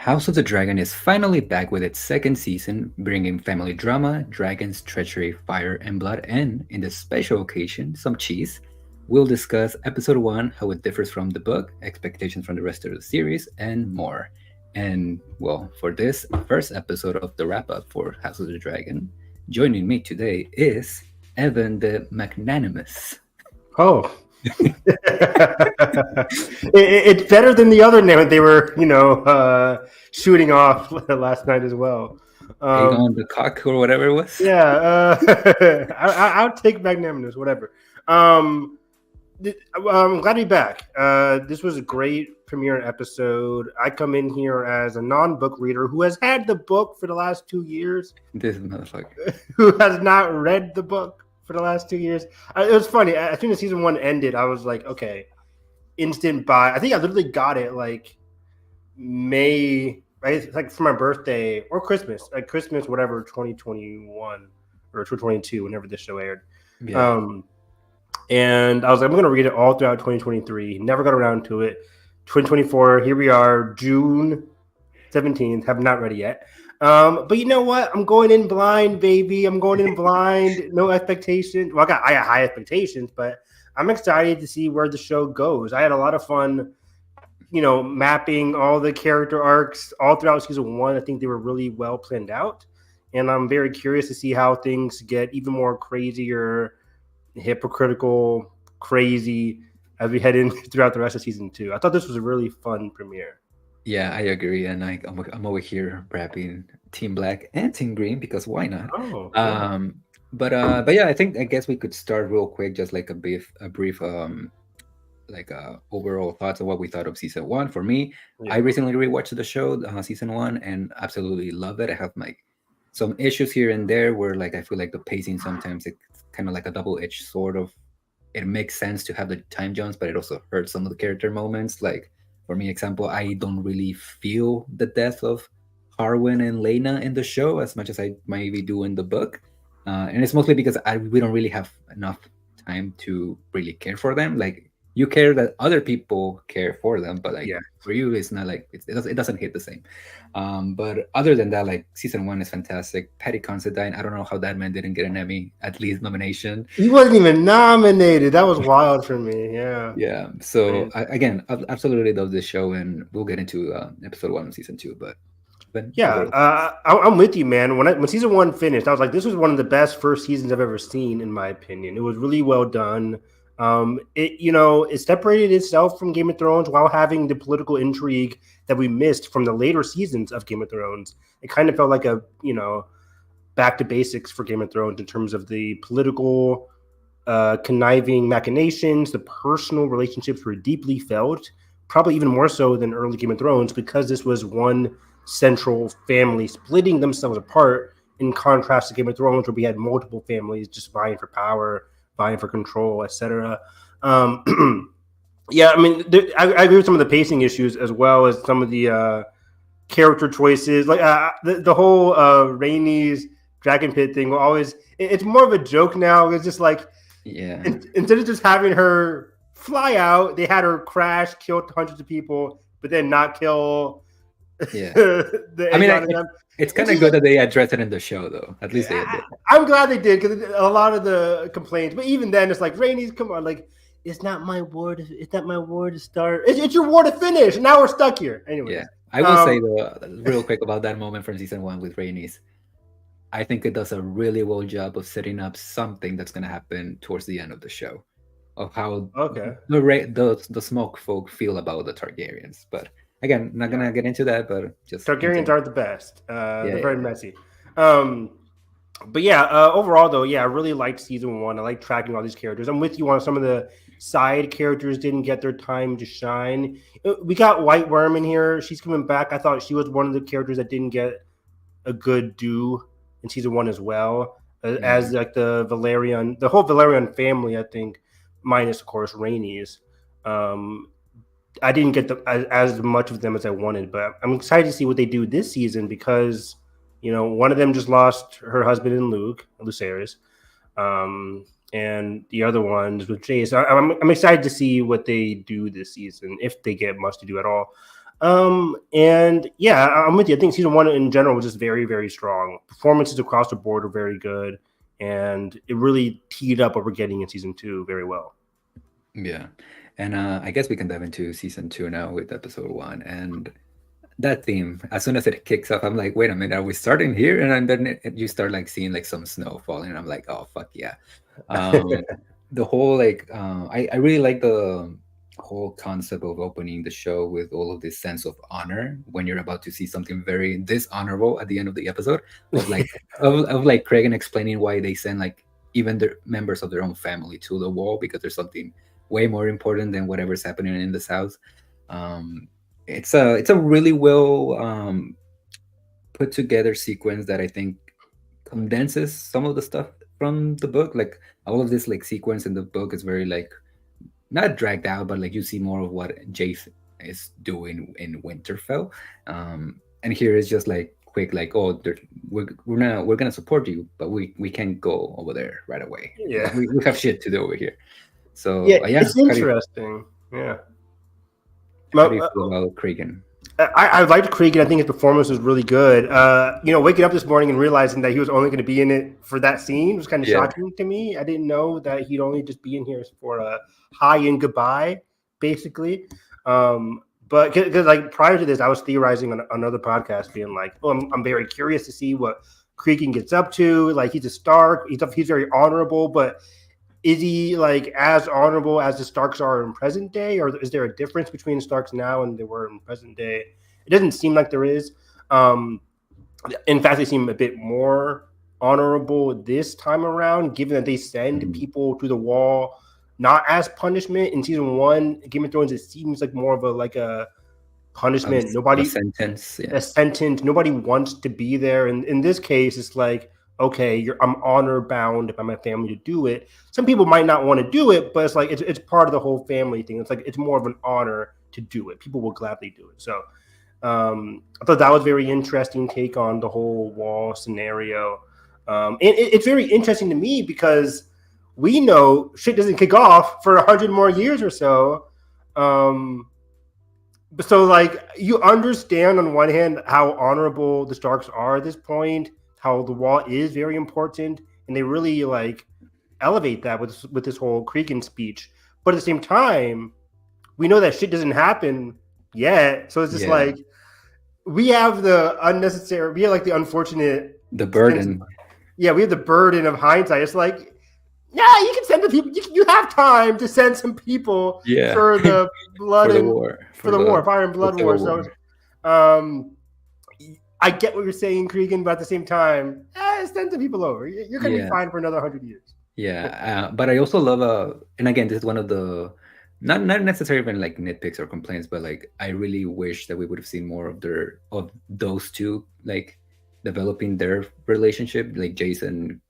House of the Dragon is finally back with its second season, bringing family drama, dragons, treachery, fire, and blood, and, in this special occasion, some cheese. We'll discuss episode 1, how it differs from the book, expectations from the rest of the series, and more. And, well, for this first episode of the wrap up for House of the Dragon, joining me today is Evan the Magnanimous. Oh, it's better than the other name they were, shooting off last night as well. Aegon the Cock or whatever it was. Yeah, I'll take magnanimous, whatever. I'm glad to be back. This was a great premiere episode. I come in here as a non-book reader who has had the book for the last 2 years. This motherfucker. Who has not read the book for the last 2 years. It was funny. As soon as season 1 ended, I was like, okay, instant buy. I think I literally got it like May, right? Like for my birthday or Christmas, whatever, 2021 or 2022, whenever this show aired. Yeah. And I was like, I'm going to read it all throughout 2023. Never got around to it. 2024, here we are, June 17th. Have not read it yet. But you know what? I'm going in blind, baby. I'm going in blind. No expectations. Well, I got high expectations, but I'm excited to see where the show goes. I had a lot of fun, mapping all the character arcs all throughout season 1. I think they were really well planned out. And I'm very curious to see how things get even more crazier, hypocritical, crazy as we head in throughout the rest of season 2. I thought this was a really fun premiere. Yeah, I agree, and I'm over here rapping Team Black and Team Green because why not? Oh, yeah. But yeah, I guess we could start real quick, just like a brief overall thoughts of what we thought of season 1. For me, Yeah. I recently rewatched the show, season 1, and absolutely love it. I have like some issues here and there where like I feel like the pacing sometimes it's kind of like a double-edged sword of. It makes sense to have the time jumps, but it also hurts some of the character moments. Like for me, example, I don't really feel the death of Harwin and Lena in the show as much as I maybe do in the book, and it's mostly because we don't really have enough time to really care for them. Like you care that other people care for them, but like for you, it's not like it doesn't hit the same. But other than that, like season 1 is fantastic. Patty Considine, I don't know how that man didn't get an Emmy at least nomination. He wasn't even nominated. That was wild for me. Yeah. Yeah. So again, I absolutely love this show, and we'll get into episode 1 of season 2. But I'm with you, man. When season 1 finished, I was like, this was one of the best first seasons I've ever seen, in my opinion. It was really well done. It separated itself from Game of Thrones while having the political intrigue that we missed from the later seasons of Game of Thrones. It kind of felt like a, back to basics for Game of Thrones in terms of the political conniving machinations. The personal relationships were deeply felt, probably even more so than early Game of Thrones, because this was one central family splitting themselves apart, in contrast to Game of Thrones, where we had multiple families just vying for power, vying for control, etc. Yeah, I mean, I agree with some of the pacing issues as well as some of the character choices. Like the whole Rhaenys Dragon Pit thing will always, it's more of a joke now. It's just like, instead of just having her fly out, they had her crash, kill hundreds of people, but then not kill. Yeah, I mean, it's kind of good that they addressed it in the show, though. At least they did. I'm glad they did, because a lot of the complaints, but even then, it's like, Rhaenys, come on, like, it's not my war to start. It's your war to finish. Now we're stuck here. Anyway. Yeah, I will say though, real quick about that moment from season 1 with Rhaenys. I think it does a really well job of setting up something that's going to happen towards the end of the show, of how the smoke folk feel about the Targaryens. But again, not gonna get into that, but just Targaryens aren't the best. They're very messy. But yeah, overall though, I really liked season 1. I like tracking all these characters. I'm with you on some of the side characters didn't get their time to shine. We got White Worm in here. She's coming back. I thought she was one of the characters that didn't get a good due in season 1 as well, as like the whole Valerian family. I think, minus of course Rhaenys. I didn't get as much of them as I wanted, but I'm excited to see what they do this season, because one of them just lost her husband in Lucerys, and the other one's with Jace. I'm excited to see what they do this season, if they get much to do at all. And yeah, I'm with you. I think season one in general was just very, very strong. Performances across the board are very good, and it really teed up what we're getting in season two very well. Yeah. And I guess we can dive into season two now with episode one. And that theme, as soon as it kicks off, I'm like, wait a minute, are we starting here? And then you start like seeing like some snow falling. And I'm like, oh, fuck yeah. The whole like, I really like the whole concept of opening the show with all of this sense of honor when you're about to see something very dishonorable at the end of the episode of like of like Craig explaining why they send like even the members of their own family to the wall because there's something way more important than whatever's happening in this house. Um, it's a really well put together sequence that I think condenses some of the stuff from the book. Like all of this like sequence in the book is very like not dragged out, but like you see more of what Jace is doing in Winterfell. And here is just like quick, like, oh, we're gonna support you, but we can't go over there right away. Like Yeah, we have shit to do over here. So yeah, yeah, it's interesting. Yeah. how do you feel about Cregan? I liked Krieg, and I think his performance was really good. Waking up this morning and realizing that he was only going to be in it for that scene was kind of shocking to me. I didn't know that he'd only just be in here for a hi and goodbye, basically. But because like prior to this, I was theorizing on another podcast, being like, "Oh, I'm very curious to see what Cregan gets up to. Like, he's a Stark. He's very honorable, but is he like as honorable as the Starks are in present day, or is there a difference between Starks now and they were in present day? It doesn't seem like there is. Um, in fact, they seem a bit more honorable this time around, given that they send people to the wall not as punishment. In season one, Game of Thrones, it seems like more of a punishment. A sentence. Yeah. A sentence. Nobody wants to be there. And in this case, it's like, okay, I'm honor bound by my family to do it. Some people might not want to do it, but it's like it's part of the whole family thing. It's like it's more of an honor to do it. People will gladly do it. So I thought that was very interesting take on the whole wall scenario. And it's very interesting to me because we know shit doesn't kick off for 100 more years or so. So like you understand on one hand how honorable the Starks are at this point, how the wall is very important, and they really like elevate that with this whole Cregan speech. But at the same time, we know that shit doesn't happen yet. So it's just like we have the unnecessary, we have like the unfortunate, the burden. We have the burden of hindsight. It's like, yeah, you can send the people. You have time to send some people for the blood for the war, for the war, fire and blood war. So, I get what you're saying, Cregan, but at the same time, send some people over. You're going to be fine for another 100 years. Yeah, but I also love and again, this is one of the not necessarily even like nitpicks or complaints, but like I really wish that we would have seen more of those two like developing their relationship, like Jason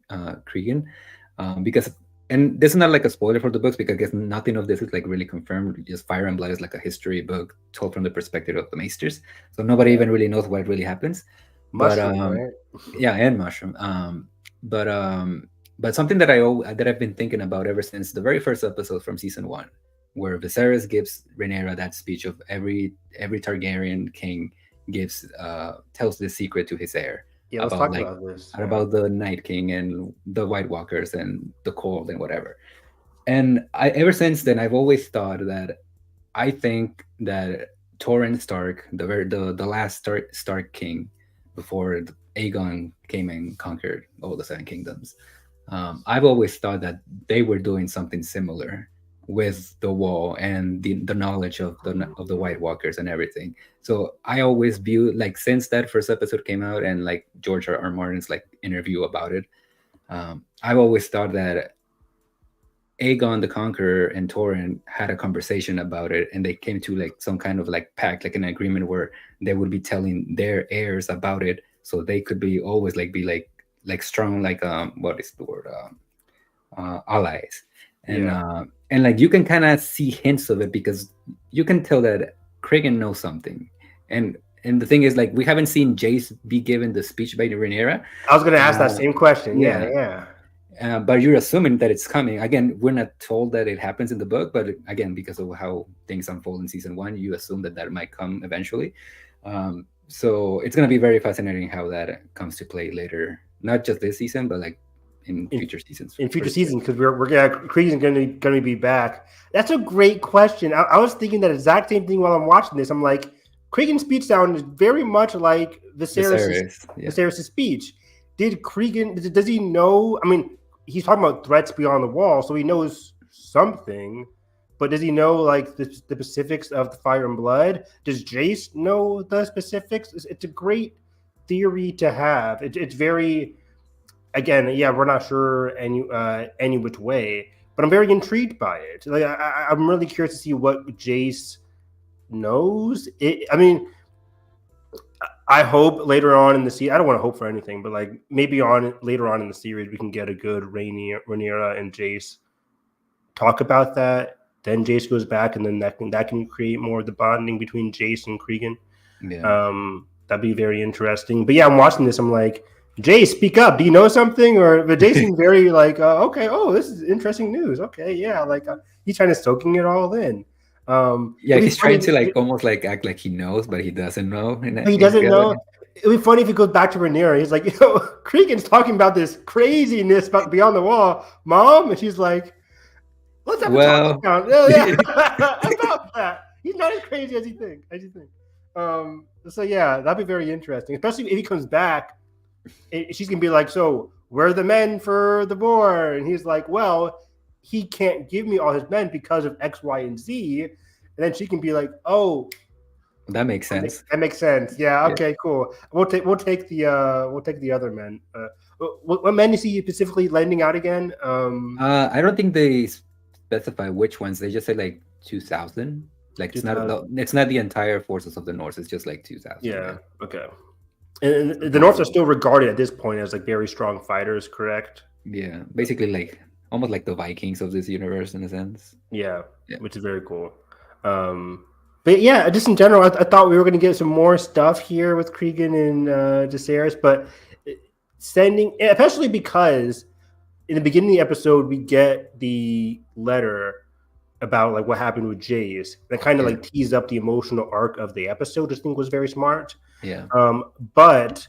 Cregan, because and this is not like a spoiler for the books because I guess nothing of this is like really confirmed. Just Fire and Blood is like a history book told from the perspective of the Maesters, so nobody even really knows what really happens. Mushroom, right? Yeah, and Mushroom. But something that I've been thinking about ever since the very first episode from season one, where Viserys gives Rhaenyra that speech of every Targaryen king tells this secret to his heir. Yeah, let's talk about this. About the Night King and the White Walkers and the cold and whatever. And ever since then, I've always thought that I think that Torrhen Stark, the last Stark king before Aegon came and conquered all the Seven Kingdoms, I've always thought that they were doing something similar with the wall and the knowledge of the White Walkers and everything. So I always view like since that first episode came out and like George R. Martin's like interview about it, I've always thought that Aegon the Conqueror and Torrhen had a conversation about it, and they came to like some kind of like pact, like an agreement where they would be telling their heirs about it, so they could be always be strong, like what is the word, allies. And like you can kind of see hints of it because you can tell that Cregan knows something, and the thing is like we haven't seen Jace be given the speech by Rhaenyra. I was going to ask that same question. Yeah. But you're assuming that it's coming. Again, we're not told that it happens in the book, but again, because of how things unfold in season one, you assume that that might come eventually. So it's going to be very fascinating how that comes to play later, not just this season, but like in in, future seasons. in For future sure. seasons because we're Cregan's going to be back. That's a great question. I was thinking that exact same thing while I'm watching this. I'm like, Cregan's speech sound is very much like Viserys, yeah. Viserys' speech. Did Cregan? Does he know? I mean, he's talking about threats beyond the wall, so he knows something. But does he know like the specifics of the Fire and Blood? Does Jace know the specifics? It's a great theory to have. It's very, again, yeah, we're not sure any which way, but I'm very intrigued by it. Like I'm really curious to see what Jace knows. I mean, I hope later on in the series. I don't want to hope for anything, but like maybe later on in the series, we can get a good Rhaenyra and Jace talk about that. Then Jace goes back, and then that can create more of the bonding between Jace and Cregan. Yeah. That'd be very interesting. But yeah, I'm watching this. I'm like, Jace, speak up. Do you know something? But Jace seems very like, okay, oh, this is interesting news. Okay, yeah, like he's trying to soaking it all in. Yeah, he's trying to like almost like act like he knows, but he doesn't know. He doesn't know. It'd be funny if he goes back to Rhaenyra. He's like, Cregan's talking about this craziness about beyond the wall, Mom, and she's like, let's have a talk about that. He's not as crazy as you think. So yeah, that'd be very interesting, especially if he comes back. She's gonna be like, so where are the men for the war? And he's like, well, he can't give me all his men because of X, Y, and Z. And then she can be like, oh, that makes sense. That makes sense. Yeah. Okay. Yeah. Cool. We'll take the other men. What men is he specifically lending out again? I don't think they specify which ones. They just say like 2,000. Like 2,000. It's not the entire forces of the North. It's just like 2,000. Yeah. Right? Okay. And the North are still regarded at this point as like very strong fighters, correct? Yeah. Basically, like almost like the Vikings of this universe in a sense. Yeah. Which is very cool. But yeah, just in general, I thought we were going to get some more stuff here with Cregan and Jacaerys, but especially because in the beginning of the episode, we get the letter about like what happened with Jace. That kind of like teased up the emotional arc of the episode, which I think was very smart. Yeah. But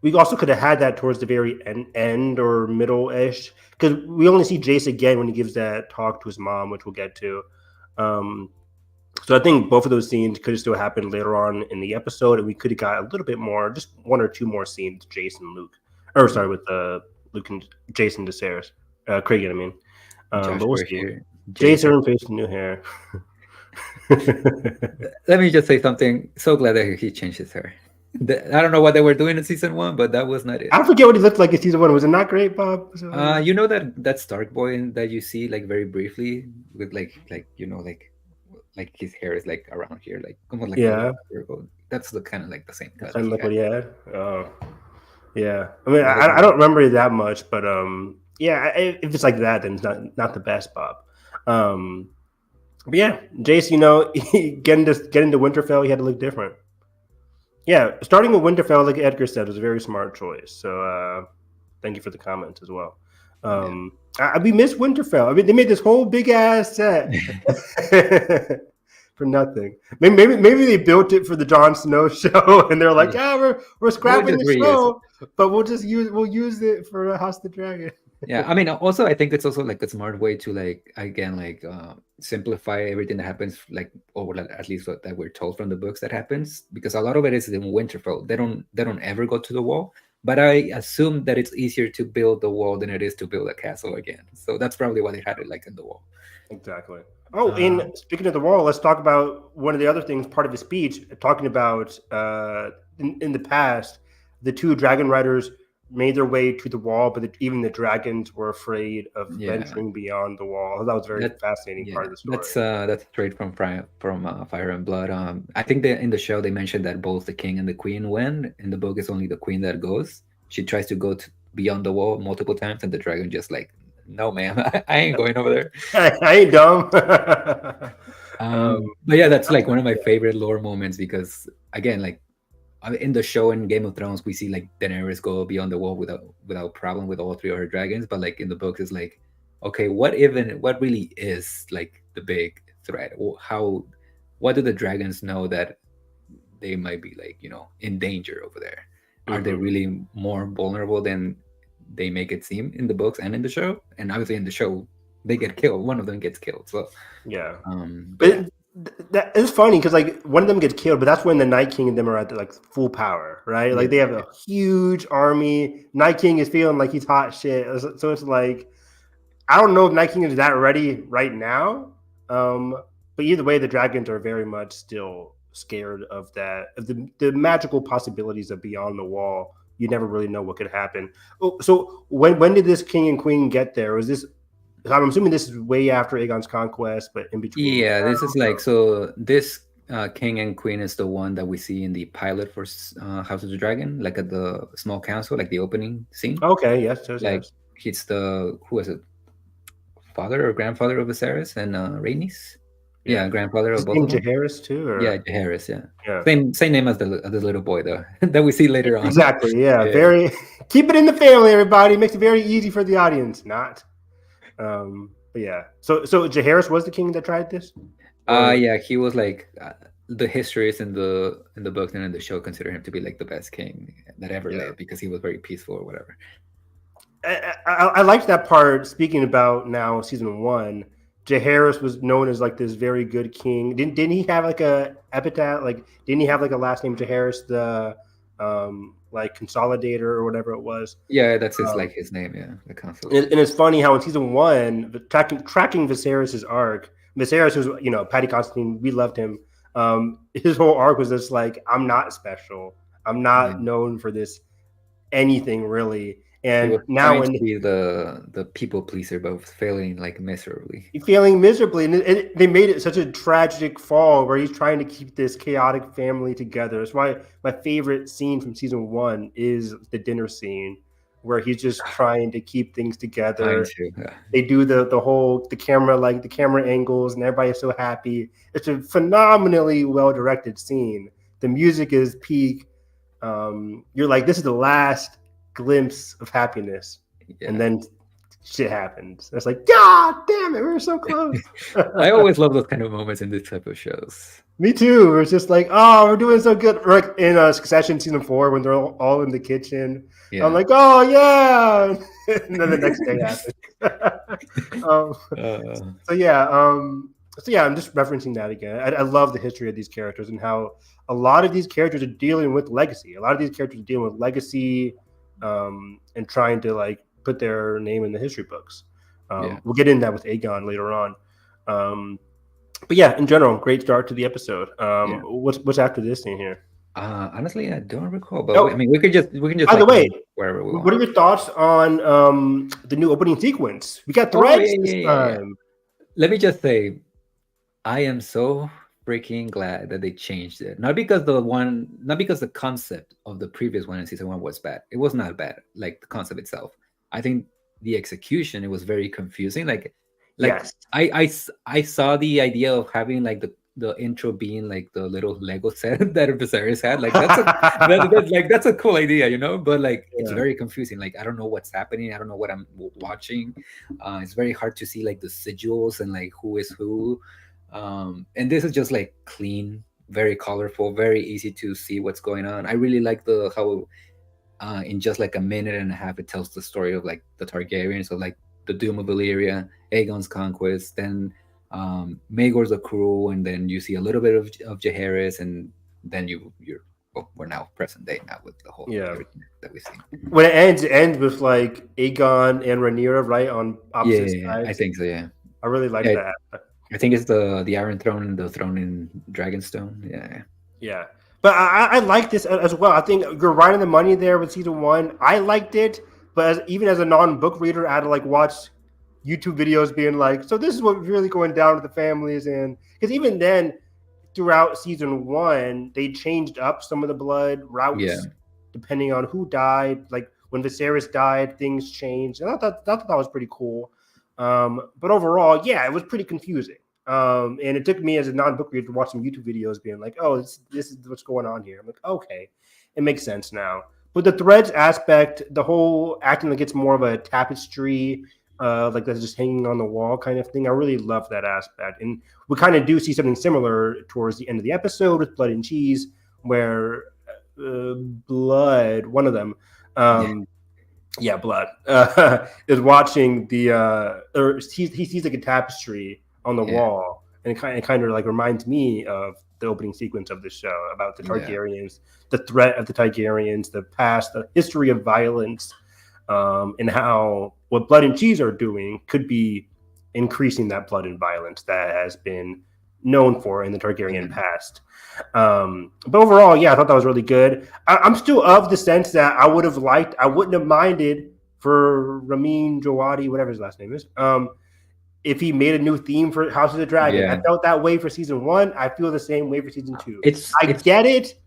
we also could have had that towards the very end or middle-ish, because we only see Jace again when he gives that talk to his mom, which we'll get to. So I think both of those scenes could have still happened later on in the episode, and we could have got a little bit more, just one or two more scenes, Jace and Luke. Or sorry, with Luke and Jason Jacaerys. Cregan, I mean. But we'll see. Jason facing new hair. Let me just say something. So glad that he changed his hair. I don't know what they were doing in season one, but that was not it. I forget what he looked like in season one. Was it not great, Bob? You know that Stark boy that you see like very briefly with like his hair is like around here, like almost like that's the kind of like the same cut. Kind of like what he had. Oh, yeah. I mean, I don't remember it that much, but yeah. If it's like that, then it's not the best, Bob. But yeah, Jace, getting to Winterfell, he had to look different. Yeah, starting with Winterfell, like Edgar said, was a very smart choice. So thank you for the comment as well. We missed Winterfell. I mean, they made this whole big ass set for nothing. Maybe they built it for the Jon Snow show, and they're like, we're scrapping the show, but we'll use it for House of the Dragon. Yeah, I mean, also I think it's also like a smart way to like simplify everything that happens, like, or at least what that we're told from the books that happens, because a lot of it is in Winterfell. They don't ever go to the wall, but I assume that it's easier to build the wall than it is to build a castle again. So that's probably why they had it like in the wall. Exactly. Oh, and speaking of the wall, let's talk about one of the other things, part of his speech, talking about in the past, the two dragon riders made their way to the wall, but even the dragons were afraid of venturing beyond the wall. That was very fascinating part of the story. That's straight from Fire and Blood. I think that in the show they mentioned that both the king and the queen went. In the book, it's only the queen that goes. She tries to go beyond the wall multiple times, and the dragon just like, no, ma'am, I ain't going over there. I ain't dumb. But yeah, that's like one of my favorite lore moments, because again, like in the show in Game of Thrones, we see like Daenerys go beyond the wall without problem with all three of her dragons. But like in the books, it's like, okay, what really is like the big threat? How what do the dragons know that they might be like in danger over there? Are they Mhm. really more vulnerable than they make it seem in the books and in the show? And obviously in the show, they get killed. One of them gets killed. So, Yeah. but yeah, But that it's funny because like one of them gets killed, but that's when the Night King and them are at like full power, right? yeah, Like they have yeah. a huge army. Night King is feeling like he's hot shit. So it's like I don't know if Night King is that ready right now. Um, but either way, the dragons are very much still scared of that of the magical possibilities of beyond the wall. You never really know what could happen. Oh, so when did this king and queen get there? Was this? I'm assuming this is way after Aegon's conquest, but in between Yeah, that. this is like so. This king and queen is the one that we see in the pilot for House of the Dragon, like at the small council, like the opening scene. Okay, yes, yes, Like yes. he's the who is it, father or grandfather of Viserys and Rhaenys? Yeah. Yeah, grandfather Is of his both name of them. Jaehaerys too, Yeah, or Jaehaerys. Yeah, yeah. same name as the little boy though that we see later on. Exactly. Yeah. Yeah. Very keep it in the family, everybody. Makes it very easy for the audience, not. But yeah. So Jaehaerys was the king that tried this? Or Yeah, he was like the histories in the books and in the show consider him to be like the best king that ever yeah. lived because he was very peaceful or whatever. I liked that part. Speaking about now season one, Jaehaerys was known as like this very good king. Didn't he have like a epithet? Like didn't he have like a last name Jaehaerys, the like consolidator or whatever it was? Yeah, that's his Um, like his name. Yeah, the and consolidator. it's funny how in season one, tracking Viserys' arc, Viserys was Patty Constantine. We loved him. His whole arc was just like I'm not special. I'm Yeah, not known for this anything really. he And was now trying to when be the people pleaser, but was failing like miserably. failing miserably, and they made it such a tragic fall where he's trying to keep this chaotic family together. That's why my favorite scene from season one is the dinner scene where he's just trying to keep things Mine together. too. Yeah. They do the whole the camera like the camera angles and everybody is so happy. It's a phenomenally well directed scene. The music is peak. You're like this is the last glimpse of happiness, and Yeah. then shit happens. It's like God damn it, we were so close. I always love those kind of moments in this type of shows. Me too. It's just like, oh, we're doing so good. Or like in Succession season 4 when they're all in the kitchen. I'm Yeah. like, oh yeah, and then the next day happens. um, Uh, so yeah, I'm just referencing that again. I love the history of these characters and how a lot of these characters are dealing with legacy. A lot of these characters are dealing with legacy, and trying to like put their name in the history books. yeah. We'll get into that with Aegon later on. But yeah, in general, great start to the episode. Yeah. What's after this thing here? Honestly, I don't recall, but I Oh, mean, we can just by the like way, move wherever we what want. are your thoughts on the new opening sequence? We got Oh threads yeah, this yeah, yeah, yeah. time. Let me just say, I am so freaking glad that they changed it. Not because the concept of the previous one in season one was bad. It was not bad, like the concept itself. I think the execution it was very confusing. Like Yes. I saw the idea of having like the intro being like the little Lego set that Viserys had. Like that's a cool idea, But like it's Yeah. very confusing. Like I don't know what's happening. I don't know what I'm watching. It's very hard to see like the sigils and like who is who. And this is just like clean, very colorful, very easy to see what's going on. I really like the how in just like a minute and a half it tells the story of like the Targaryens, so like the doom of Valyria, Aegon's conquest, then Maegor's the cruel, and then you see a little bit of Jaehaerys, and then you're well, we're now present day now with the whole Yeah. everything that we've seen. When it ends with like Aegon and Rhaenyra right on Yeah, opposite yeah, yeah, I sides. think so. Yeah, I really like yeah. that. I think it's the Iron Throne and the throne in Dragonstone. Yeah, Yeah. But I like this as well. I think you're right on the money there with season one. I liked it, but even as a non-book reader, I had to like watch YouTube videos being like, so this is what's really going down with the families. And because even then, throughout season one, they changed up some of the blood yeah, routes depending on who died. Like when Viserys died, things changed. And I thought that was pretty cool. But overall, yeah, it was pretty confusing. And it took me as a non-book reader to watch some YouTube videos being like, oh, this is what's going on here. I'm like, okay, it makes sense now. But the threads aspect, the whole acting like it's more of a tapestry, like that's just hanging on the wall kind of thing. I really love that aspect. And we kind of do see something similar towards the end of the episode with Blood and Cheese, where Blood, one of them, Blood, is watching or he sees like a tapestry on the wall, and it kind of like reminds me of the opening sequence of the show about the Targaryens, the threat of the Targaryens, the past, the history of violence, and how what Blood and Cheese are doing could be increasing that blood and violence that has been known for in the Targaryen past. But overall, I thought that was really good. I'm still of the sense that I wouldn't have minded for Ramin Djawadi, whatever his last name is, if he made a new theme for House of the Dragon. I felt that way for season 1. I feel the same way for season 2. I get it.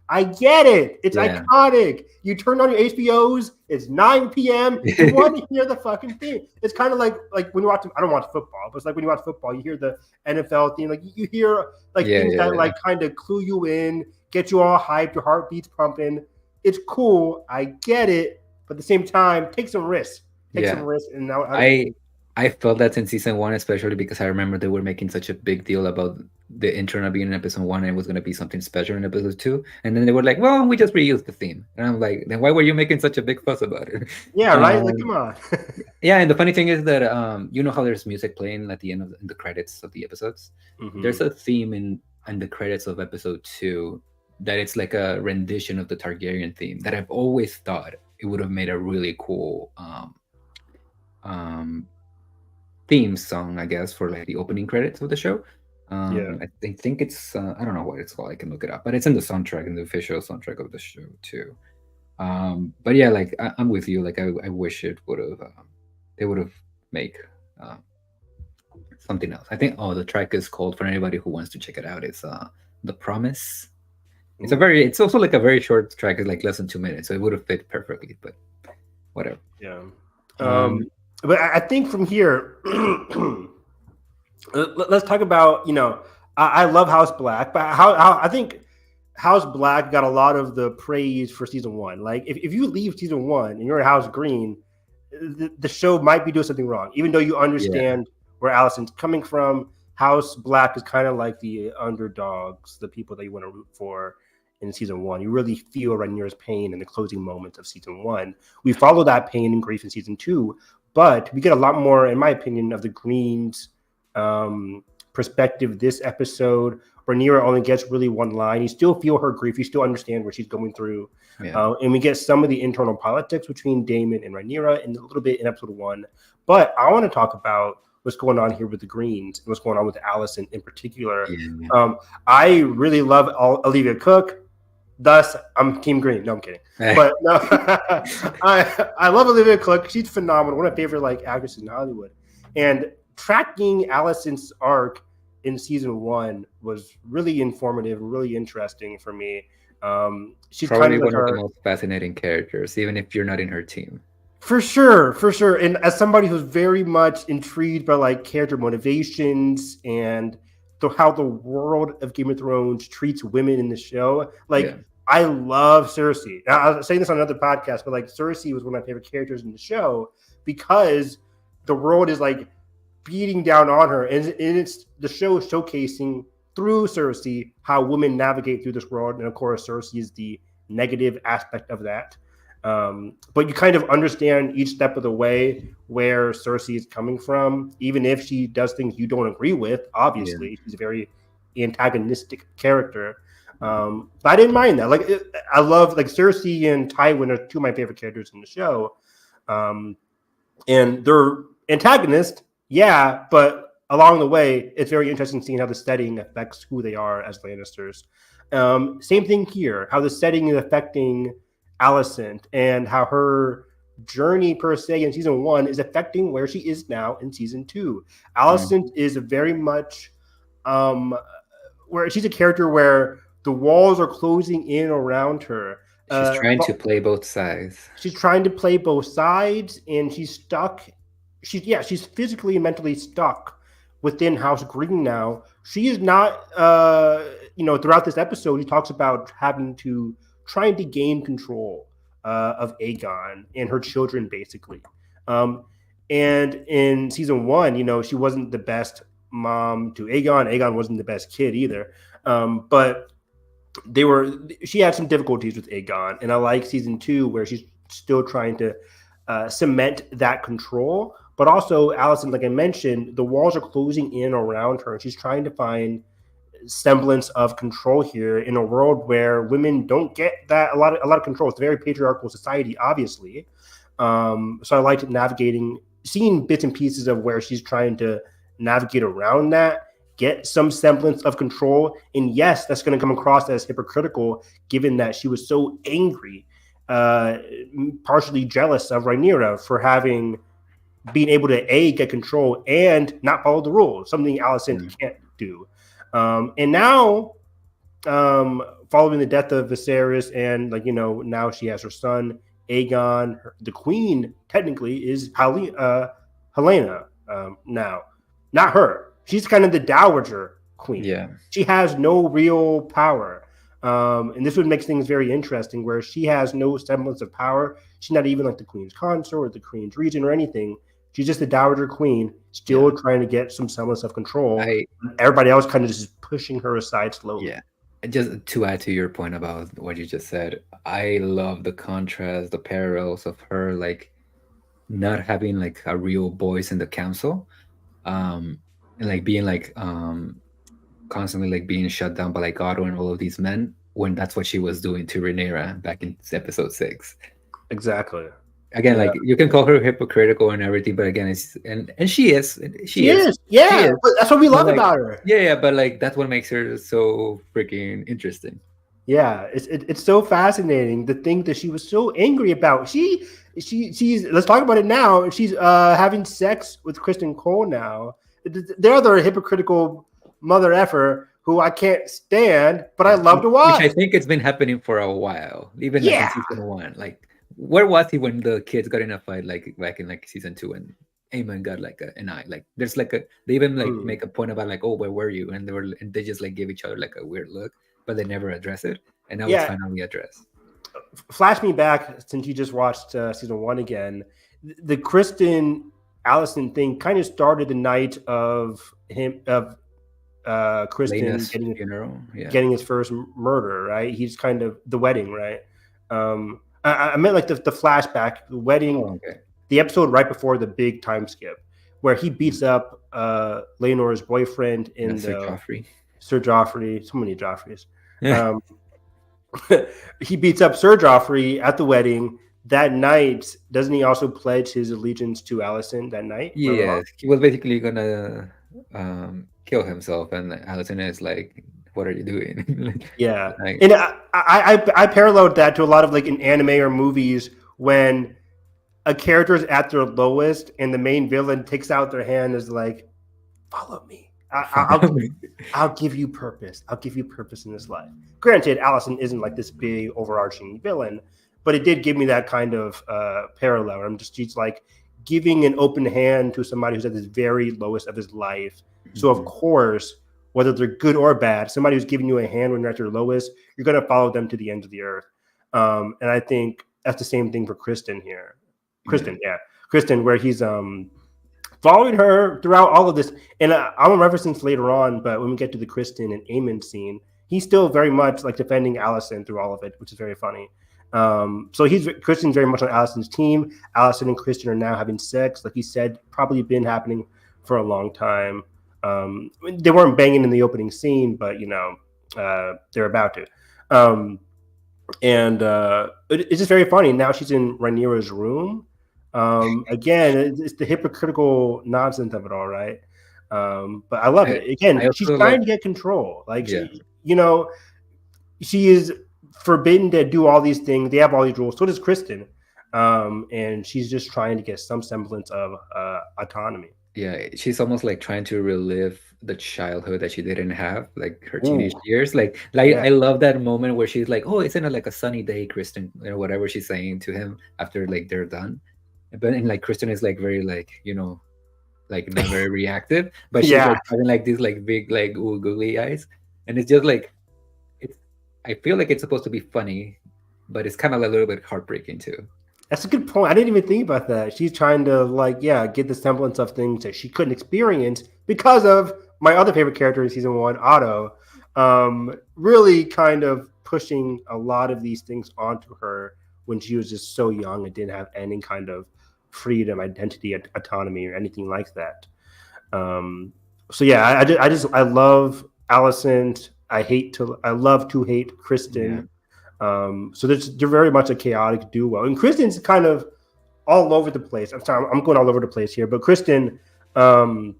It's iconic. You turn on your HBOs. It's 9 p.m. You want to hear the fucking theme. It's kind of like when you watch. I don't watch football, but it's like when you watch football, you hear the NFL theme. Like you hear things that like kind of clue you in, get you all hyped, your heartbeats pumping. It's cool. I get it, but at the same time, take some risks. And now I felt that in season 1, especially because I remember they were making such a big deal about the intro not being in episode 1 and it was going to be something special in episode 2. And then they were like, well, we just reused the theme. And I'm like, then why were you making such a big fuss about it? Yeah, right? Like, come on. And the funny thing is that, you know how there's music playing at the end of the credits of the episodes? Mm-hmm. There's a theme in the credits of episode 2 that it's like a rendition of the Targaryen theme that I've always thought it would have made a really cool theme song, I guess, for like the opening credits of the show. I think it's I don't know what it's called. I can look it up, but it's in the soundtrack, in the official soundtrack of the show too. But yeah, like I'm with you. Like I wish it would have they would have make something else. I think the track is called, for anybody who wants to check it out, it's The Promise. It's also like a very short track. It's like less than 2 minutes, so it would have fit perfectly. But whatever. But I think from here, let's talk about, I love House Black, but how I think House Black got a lot of the praise for season 1. Like if you leave season 1 and you're at House Green, the show might be doing something wrong, even though you understand where Alicent's coming from. House Black is kind of like the underdogs, the people that you want to root for in season 1. You really feel Rhaenyra's pain in the closing moments of season 1. We follow that pain and grief in season 2, but we get a lot more, in my opinion, of the Greens' perspective this episode. Rhaenyra only gets really one line. You still feel her grief. You still understand what she's going through. And we get some of the internal politics between Daemon and Rhaenyra and a little bit in episode 1. But I want to talk about what's going on here with the Greens and what's going on with Alicent in particular. I really love Olivia Cook. Thus, I'm Team Green. No, I'm kidding. But no, I love Olivia Cook. She's phenomenal. One of my favorite actresses in Hollywood. And tracking Alicent's arc in season 1 was really informative and really interesting for me. She's probably one of the most fascinating characters, even if you're not in her team. For sure. And as somebody who's very much intrigued by character motivations and how the world of Game of Thrones treats women in the show, I love Cersei. Now, I was saying this on another podcast, but Cersei was one of my favorite characters in the show because the world is beating down on her, and it's the show is showcasing through Cersei how women navigate through this world, and of course Cersei is the negative aspect of that. But you kind of understand each step of the way where Cersei is coming from, even if she does things you don't agree with. Obviously, she's a very antagonistic character. But I didn't mind that. I love Cersei and Tywin are two of my favorite characters in the show. And they're antagonists, but along the way, it's very interesting seeing how the setting affects who they are as Lannisters. Same thing here, how the setting is affecting Alicent and how her journey per se in season 1 is affecting where she is now in season 2. Alicent is very much where she's a character where the walls are closing in around her. She's trying to play both sides. She's trying to play both sides, and she's stuck. She's physically and mentally stuck within House Green now. She is not, throughout this episode, he talks about trying to gain control of Aegon and her children, basically. And in season one, she wasn't the best mom to Aegon. Aegon wasn't the best kid either. But she had some difficulties with Aegon. And I like season two where she's still trying to cement that control. But also, Allison, like I mentioned, the walls are closing in around her. And she's trying to find semblance of control here in a world where women don't get that a lot of control. It's a very patriarchal society, obviously. So I liked seeing bits and pieces of where she's trying to navigate around that, get some semblance of control. And yes, that's going to come across as hypocritical, given that she was so angry, partially jealous of Rhaenyra for being able to get control and not follow the rules, something Allison can't do. And now, following the death of Viserys, and now she has her son Aegon. The queen technically is Helena now, not her. She's kind of the dowager queen. Yeah, she has no real power, and this would make things very interesting. Where she has no semblance of power. She's not even like the queen's consort or the queen's regent or anything. She's just the dowager queen, still trying to get some semblance of control. Everybody else kind of just pushing her aside slowly. Yeah. Just to add to your point about what you just said, I love the contrast, the parallels of her not having a real voice in the council, and being constantly being shut down by Otto and all of these men, when that's what she was doing to Rhaenyra back in episode 6. Exactly. Again, you can call her hypocritical and everything, but again, she is. Yeah, but that's what we love about her. Yeah, but that's what makes her so freaking interesting. Yeah, it's so fascinating. The thing that she was so angry about. She's let's talk about it now. She's having sex with Kristen Cole now. The other hypocritical mother effer who I can't stand, but I love to watch. Which I think it's been happening for a while, even in season 1. Where was he when the kids got in a fight back in season 2 and Aemon got an eye? There's they even make a point about oh, where were you? And they just give each other a weird look, but they never address it. And now it's finally addressed. Flash me back since you just watched season 1 again. The Kristen Allison thing kind of started the night of Kristen getting his first murder, right? He's kind of the wedding, right? I meant the flashback, the wedding, the episode right before the big time skip, where he beats up Laenor's boyfriend in Sir Joffrey. So many Joffreys. He beats up Sir Joffrey at the wedding. That night, doesn't he also pledge his allegiance to Alicent that night? Yeah, he was basically gonna kill himself, and Alicent is what are you doing? Yeah. And I paralleled that to a lot of in anime or movies when a character is at their lowest and the main villain takes out their hand is follow me. I'll give you purpose. I'll give you purpose in this life. Granted, Alicent isn't this big overarching villain, but it did give me that kind of parallel. She's giving an open hand to somebody who's at this very lowest of his life. Mm-hmm. So of course, whether they're good or bad, somebody who's giving you a hand when you're at your lowest, you're going to follow them to the ends of the earth. And I think that's the same thing for Kristen here. Kristen, where he's following her throughout all of this. And I'm referencing later on, but when we get to the Kristen and Aemon scene, he's still very much defending Alicent through all of it, which is very funny. So Kristen's very much on Alicent's team. Alicent and Kristen are now having sex, like he said, probably been happening for a long time. They weren't banging in the opening scene, but they're about to. It's just very funny. Now she's in Rhaenyra's room. Again, it's the hypocritical nonsense of it all, right? But I love it. Again, she's trying to get control. She is forbidden to do all these things. They have all these rules. So does Kristen. And she's just trying to get some semblance of autonomy. Yeah, she's almost trying to relive the childhood that she didn't have, her teenage years. I love that moment where she's oh, isn't it a sunny day, Kristen? Whatever she's saying to him after they're done. But and Kristen is very like not very reactive, but she's Yeah, like having like these like big like ooh, googly eyes, and it's just like it's. I feel like it's supposed to be funny, but it's kind of a little bit heartbreaking too. that's a good point. I didn't even think about that. She's trying to like, yeah, get the semblance of things that she couldn't experience because of my other favorite character in season one, Otto. Really kind of pushing a lot of these things onto her when she was just so young and didn't have any kind of freedom, identity, autonomy, or anything like that. Um, so yeah, I love Allison. I love to hate Yeah. Kristen. So they're very much a chaotic duo, and Kristen's kind of all over the place. I'm sorry, I'm going all over the place here, but Kristen, um,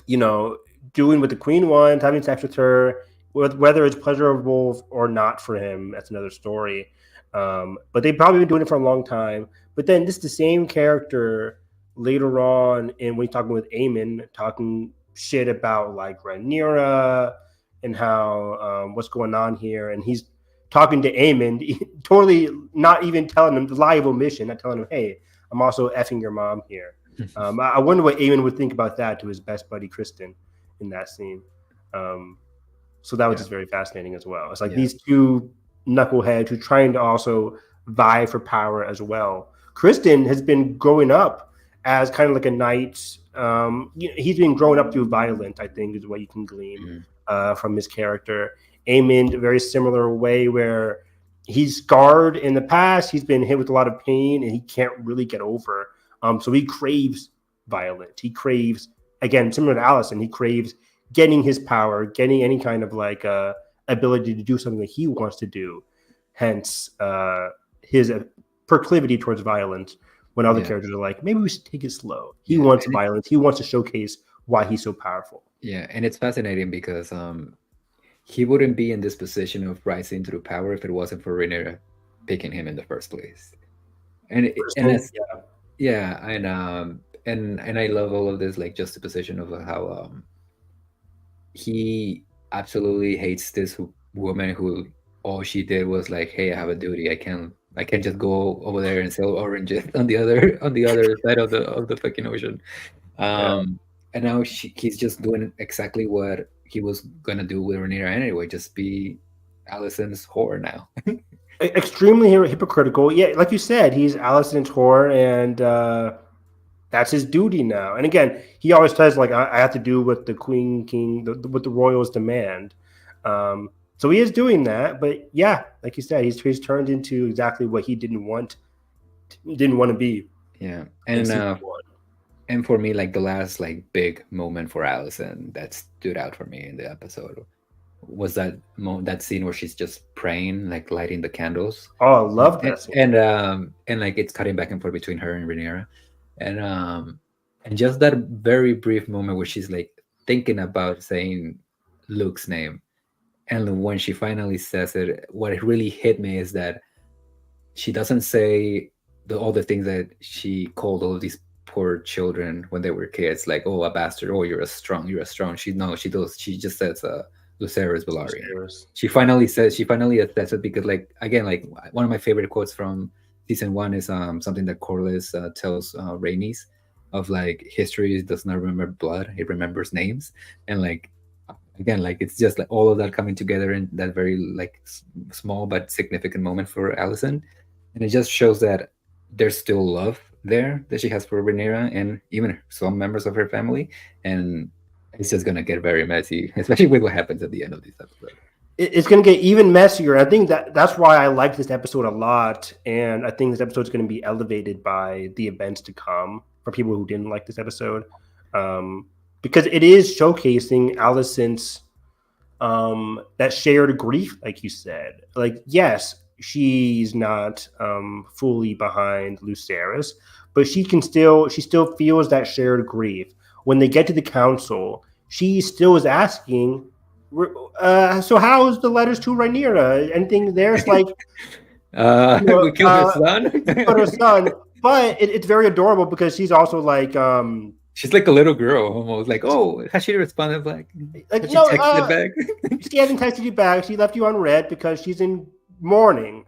you know, doing what the Queen wants, having sex with her, whether it's pleasurable or not for him, that's another story. But they've probably been doing it for a long time. But then this is the same character later on, and when he's talking with Eamon, talking shit about like Rhaenyra and how what's going on here, and he's talking to Eamon, totally not even telling him the lie of omission, not telling him, hey, I'm also effing your mom here. I wonder what Eamon would think about that to his best buddy Kristen in that scene. So that was just very fascinating as well. It's like these two knuckleheads who are trying to also vie for power as well. Kristen has been growing up as kind of like a knight. He's been growing up through violence, I think, is what you can glean from his character. Eamon, a very similar way where he's scarred in the past. He's been hit with a lot of pain and he can't really get over. So he craves violence. He craves, again, similar to Allison, he craves getting his power, getting any kind of like ability to do something that he wants to do. Hence his proclivity towards violence when other characters are like, maybe we should take it slow. He wants violence. He wants to showcase why he's so powerful. Yeah, and it's fascinating because he wouldn't be in this position of rising to the power if it wasn't for Rhaenyra picking him in the first place. And that's, and I love all of this like juxtaposition of how he absolutely hates this woman who all she did was like, hey, I have a duty. I can't just go over there and sell oranges on the other side of the fucking ocean. And now he's just doing exactly what he was gonna do with Rhaenyra anyway, just be Allison's whore now. Extremely hypocritical. Yeah, like you said, he's Allison's whore, and that's his duty now. And again, he always says like, I have to do what the Queen, King, what the royals demand. So he is doing that. But yeah, like you said, he's turned into exactly what he didn't want to be. Yeah, and for me, like the last like big moment for Allison that stood out for me in the episode was that scene where she's just praying, like lighting the candles. Oh, I love that scene. And like it's cutting back and forth between her and Rhaenyra, and just that very brief moment where she's like thinking about saying Luke's name, and when she finally says it, what really hit me is that she doesn't say all the things that she called all of these poor children when they were kids, like, oh, a bastard, oh, you're a strong. She just says Lucerys Velaryon. She finally says it because, like, again, like one of my favorite quotes from season one is something that Corlys tells Rhaenys of like, history does not remember blood, it remembers names. And like, again, like it's just like all of that coming together in that very like small but significant moment for Allison. And it just shows that there's still love there that she has for Rhaenyra and even some members of her family, and it's just gonna get very messy, especially with what happens at the end of this episode. It's gonna get even messier. I think that's why I like this episode a lot, and I think this episode is gonna be elevated by the events to come for people who didn't like this episode, because it is showcasing Allison's that shared grief, like you said. Like, yes, she's not fully behind Lucerys, but she still feels that shared grief. When they get to the council, she still is asking, so how's the letters to Rhaenyra? Anything there's like we killed her son. But it's very adorable because she's also like she's like a little girl almost, like, oh, has she responded back? Like, no, she texted back? She hasn't texted you back. She left you unread because she's in mourning,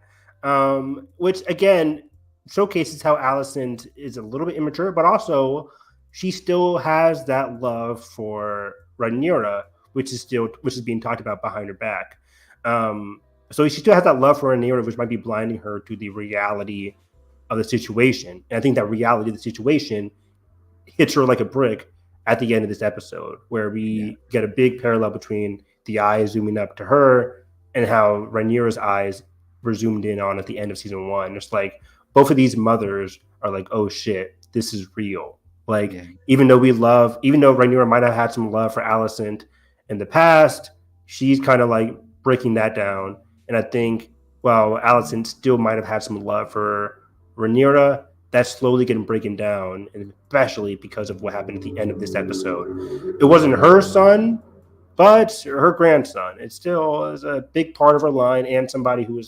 which again showcases how Allison is a little bit immature, but also she still has that love for Rhaenyra, which is being talked about behind her back. So she still has that love for Rhaenyra, which might be blinding her to the reality of the situation. And I think that reality of the situation hits her like a brick at the end of this episode, where we get a big parallel between the eyes zooming up to her and how Rhaenyra's eyes were zoomed in on at the end of season 1. It's like both of these mothers are like, oh shit, this is real. Like, even though Rhaenyra might have had some love for Alicent in the past, she's kind of like breaking that down. And I think, well, Alicent still might have had some love for Rhaenyra. That's slowly getting breaking down, and especially because of what happened at the end of this episode. It wasn't her son, but her grandson. It still is a big part of her line, and somebody who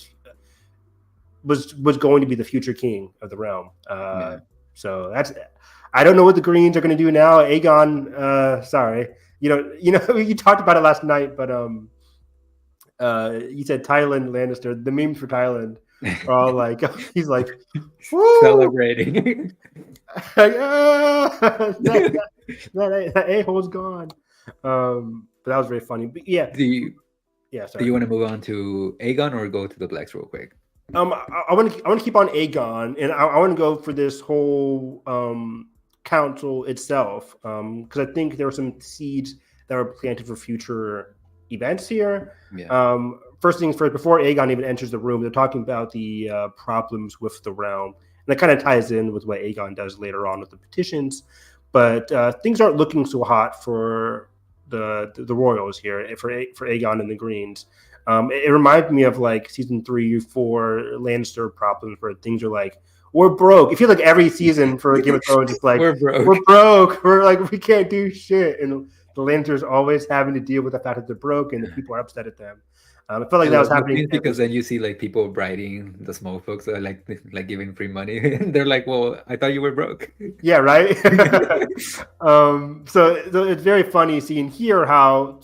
was going to be the future king of the realm. So that's. I don't know what the Greens are going to do now. Aegon, sorry, you talked about it last night, but you said Tywin Lannister. The memes for Tywin are all like, he's like celebrating. that a-hole's gone. But that was very funny. But yeah. Do you want to move on to Aegon or go to the Blacks real quick? I want to keep on Aegon, and I want to go for this whole council itself, because I think there were some seeds that were planted for future events here. First things first, before Aegon even enters the room, they're talking about the problems with the realm, and that kind of ties in with what Aegon does later on with the petitions. But things aren't looking so hot for the royals here, for Aegon and the Greens. It reminds me of like season 3 or 4 Lannister problems, where things are like, we're broke. I feel like every season for Game of Thrones is like, we're broke. We're like, we can't do shit. And the Lannisters always having to deal with the fact that they're broke and the people are upset at them. I felt like that was happening because then you see like people bribing the small folks, like giving free money, and they're like, "Well, I thought you were broke." Yeah, right. So it's very funny seeing here how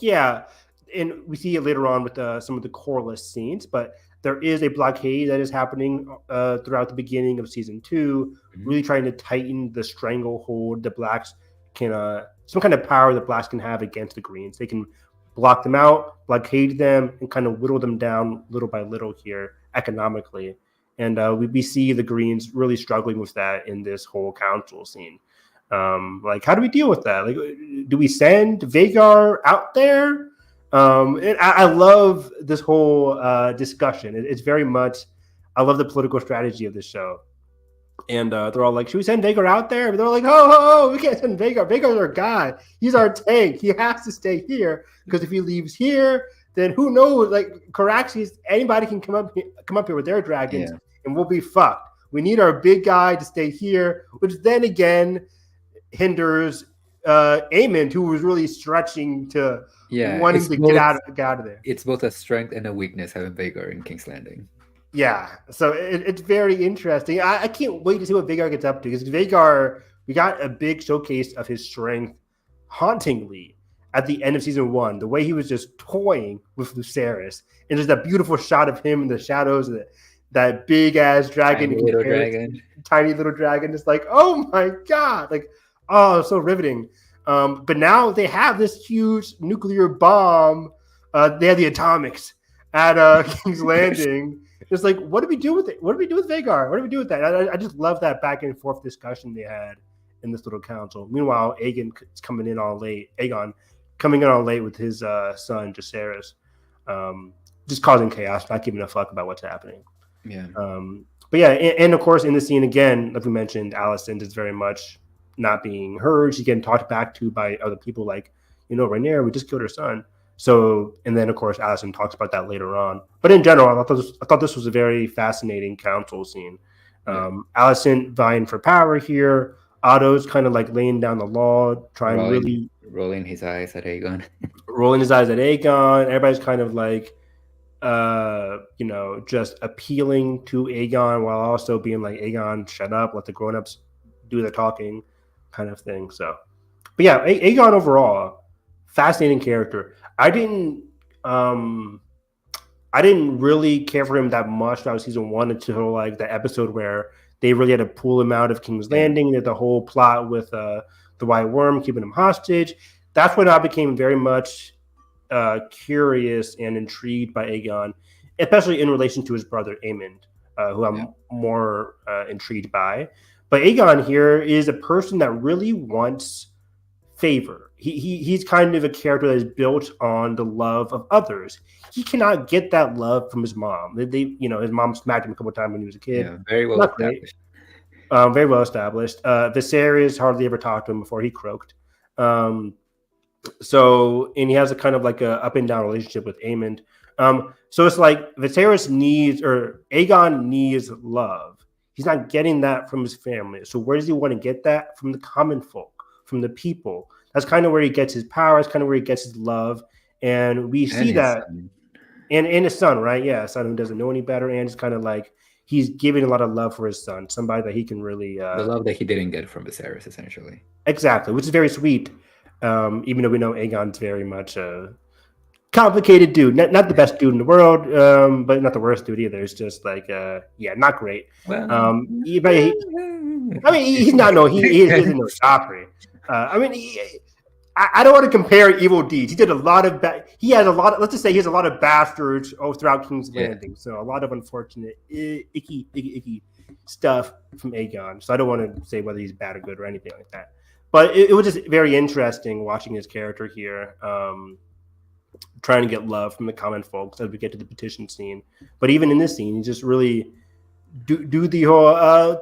and we see it later on with some of the Corliss scenes, but there is a blockade that is happening throughout the beginning of season 2, really trying to tighten the stranglehold the Blacks can, some kind of power the Blacks can have against the Greens. They can block them out, blockade them, and kind of whittle them down little by little here economically. And we see the Greens really struggling with that in this whole council scene. Like, how do we deal with that? Like, do we send Vhagar out there? And I love this whole discussion. It's very much, I love the political strategy of this show. And they're all like, should we send Vhagar out there? But they're like, oh, we can't send Vhagar. Vhagar's our guy. He's our tank. He has to stay here, because if he leaves here, then who knows? Like, Caraxes, anybody can come up here with their dragons, and we'll be fucked. We need our big guy to stay here, which then again hinders Aemond, who was really stretching to wanting to get out of there. It's both a strength and a weakness having Vhagar in King's Landing. Yeah, so it's very interesting. I can't wait to see what Vhagar gets up to, because Vhagar, we got a big showcase of his strength hauntingly at the end of season 1. The way he was just toying with Lucerys, and there's that beautiful shot of him in the shadows, that big ass dragon, tiny little dragon. It's like, oh my god, like, oh, so riveting. But now they have this huge nuclear bomb. They have the atomics at King's Landing. It's like, what do we do with it? What do we do with Vhagar? What do we do with that? I just love that back and forth discussion they had in this little council. Meanwhile, Aegon coming in all late with his son Jacaerys, just causing chaos, not giving a fuck about what's happening. Yeah. But yeah, and of course in the scene again, like we mentioned, Alicent is very much not being heard. She's getting talked back to by other people, like, Rhaenyra, we just killed her son. So, and then of course Alicent talks about that later on. But in general, I thought this was a very fascinating council scene. Alicent vying for power here. Otto's kind of like laying down the law, rolling his eyes at Aegon. Everybody's kind of like, just appealing to Aegon while also being like, Aegon, shut up, let the grown-ups do the talking, kind of thing. So, but yeah, Aegon overall, fascinating character. I didn't really care for him that much throughout season 1 until like the episode where they really had to pull him out of King's Landing. That the whole plot with the White Worm keeping him hostage. That's when I became very much curious and intrigued by Aegon, especially in relation to his brother Aemond, who Yeah. I'm more intrigued by. But Aegon here is a person that really wants favor. He's kind of a character that is built on the love of others. He cannot get that love from his mom. His mom smacked him a couple of times when he was a kid. Yeah, very well Not great. established. Very well established. Viserys hardly ever talked to him before he croaked. And he has a kind of like a up and down relationship with Aemond. So it's like Viserys needs, or Aegon needs love. He's not getting that from his family. So where does he want to get that? From the common folk, from the people. That's kind of where he gets his power. That's kind of where he gets his love. And we see that in his son, right? Yeah, a son who doesn't know any better. And it's kind of like he's giving a lot of love for his son, somebody that he can really... the love that he didn't get from Viserys, essentially. Exactly, which is very sweet. Even though we know Aegon's very much a complicated dude. Not the best dude in the world, but not the worst dude either. It's just like, not great. Well, He's not. No, he isn't no Joffrey. I don't want to compare evil deeds. He did a lot of he had a lot of, let's just say he has a lot of bastards throughout King's Landing. So a lot of unfortunate, icky stuff from Aegon. So I don't want to say whether he's bad or good or anything like that. But it was just very interesting watching his character here, trying to get love from the common folks as we get to the petition scene. But even in this scene, he just really do the whole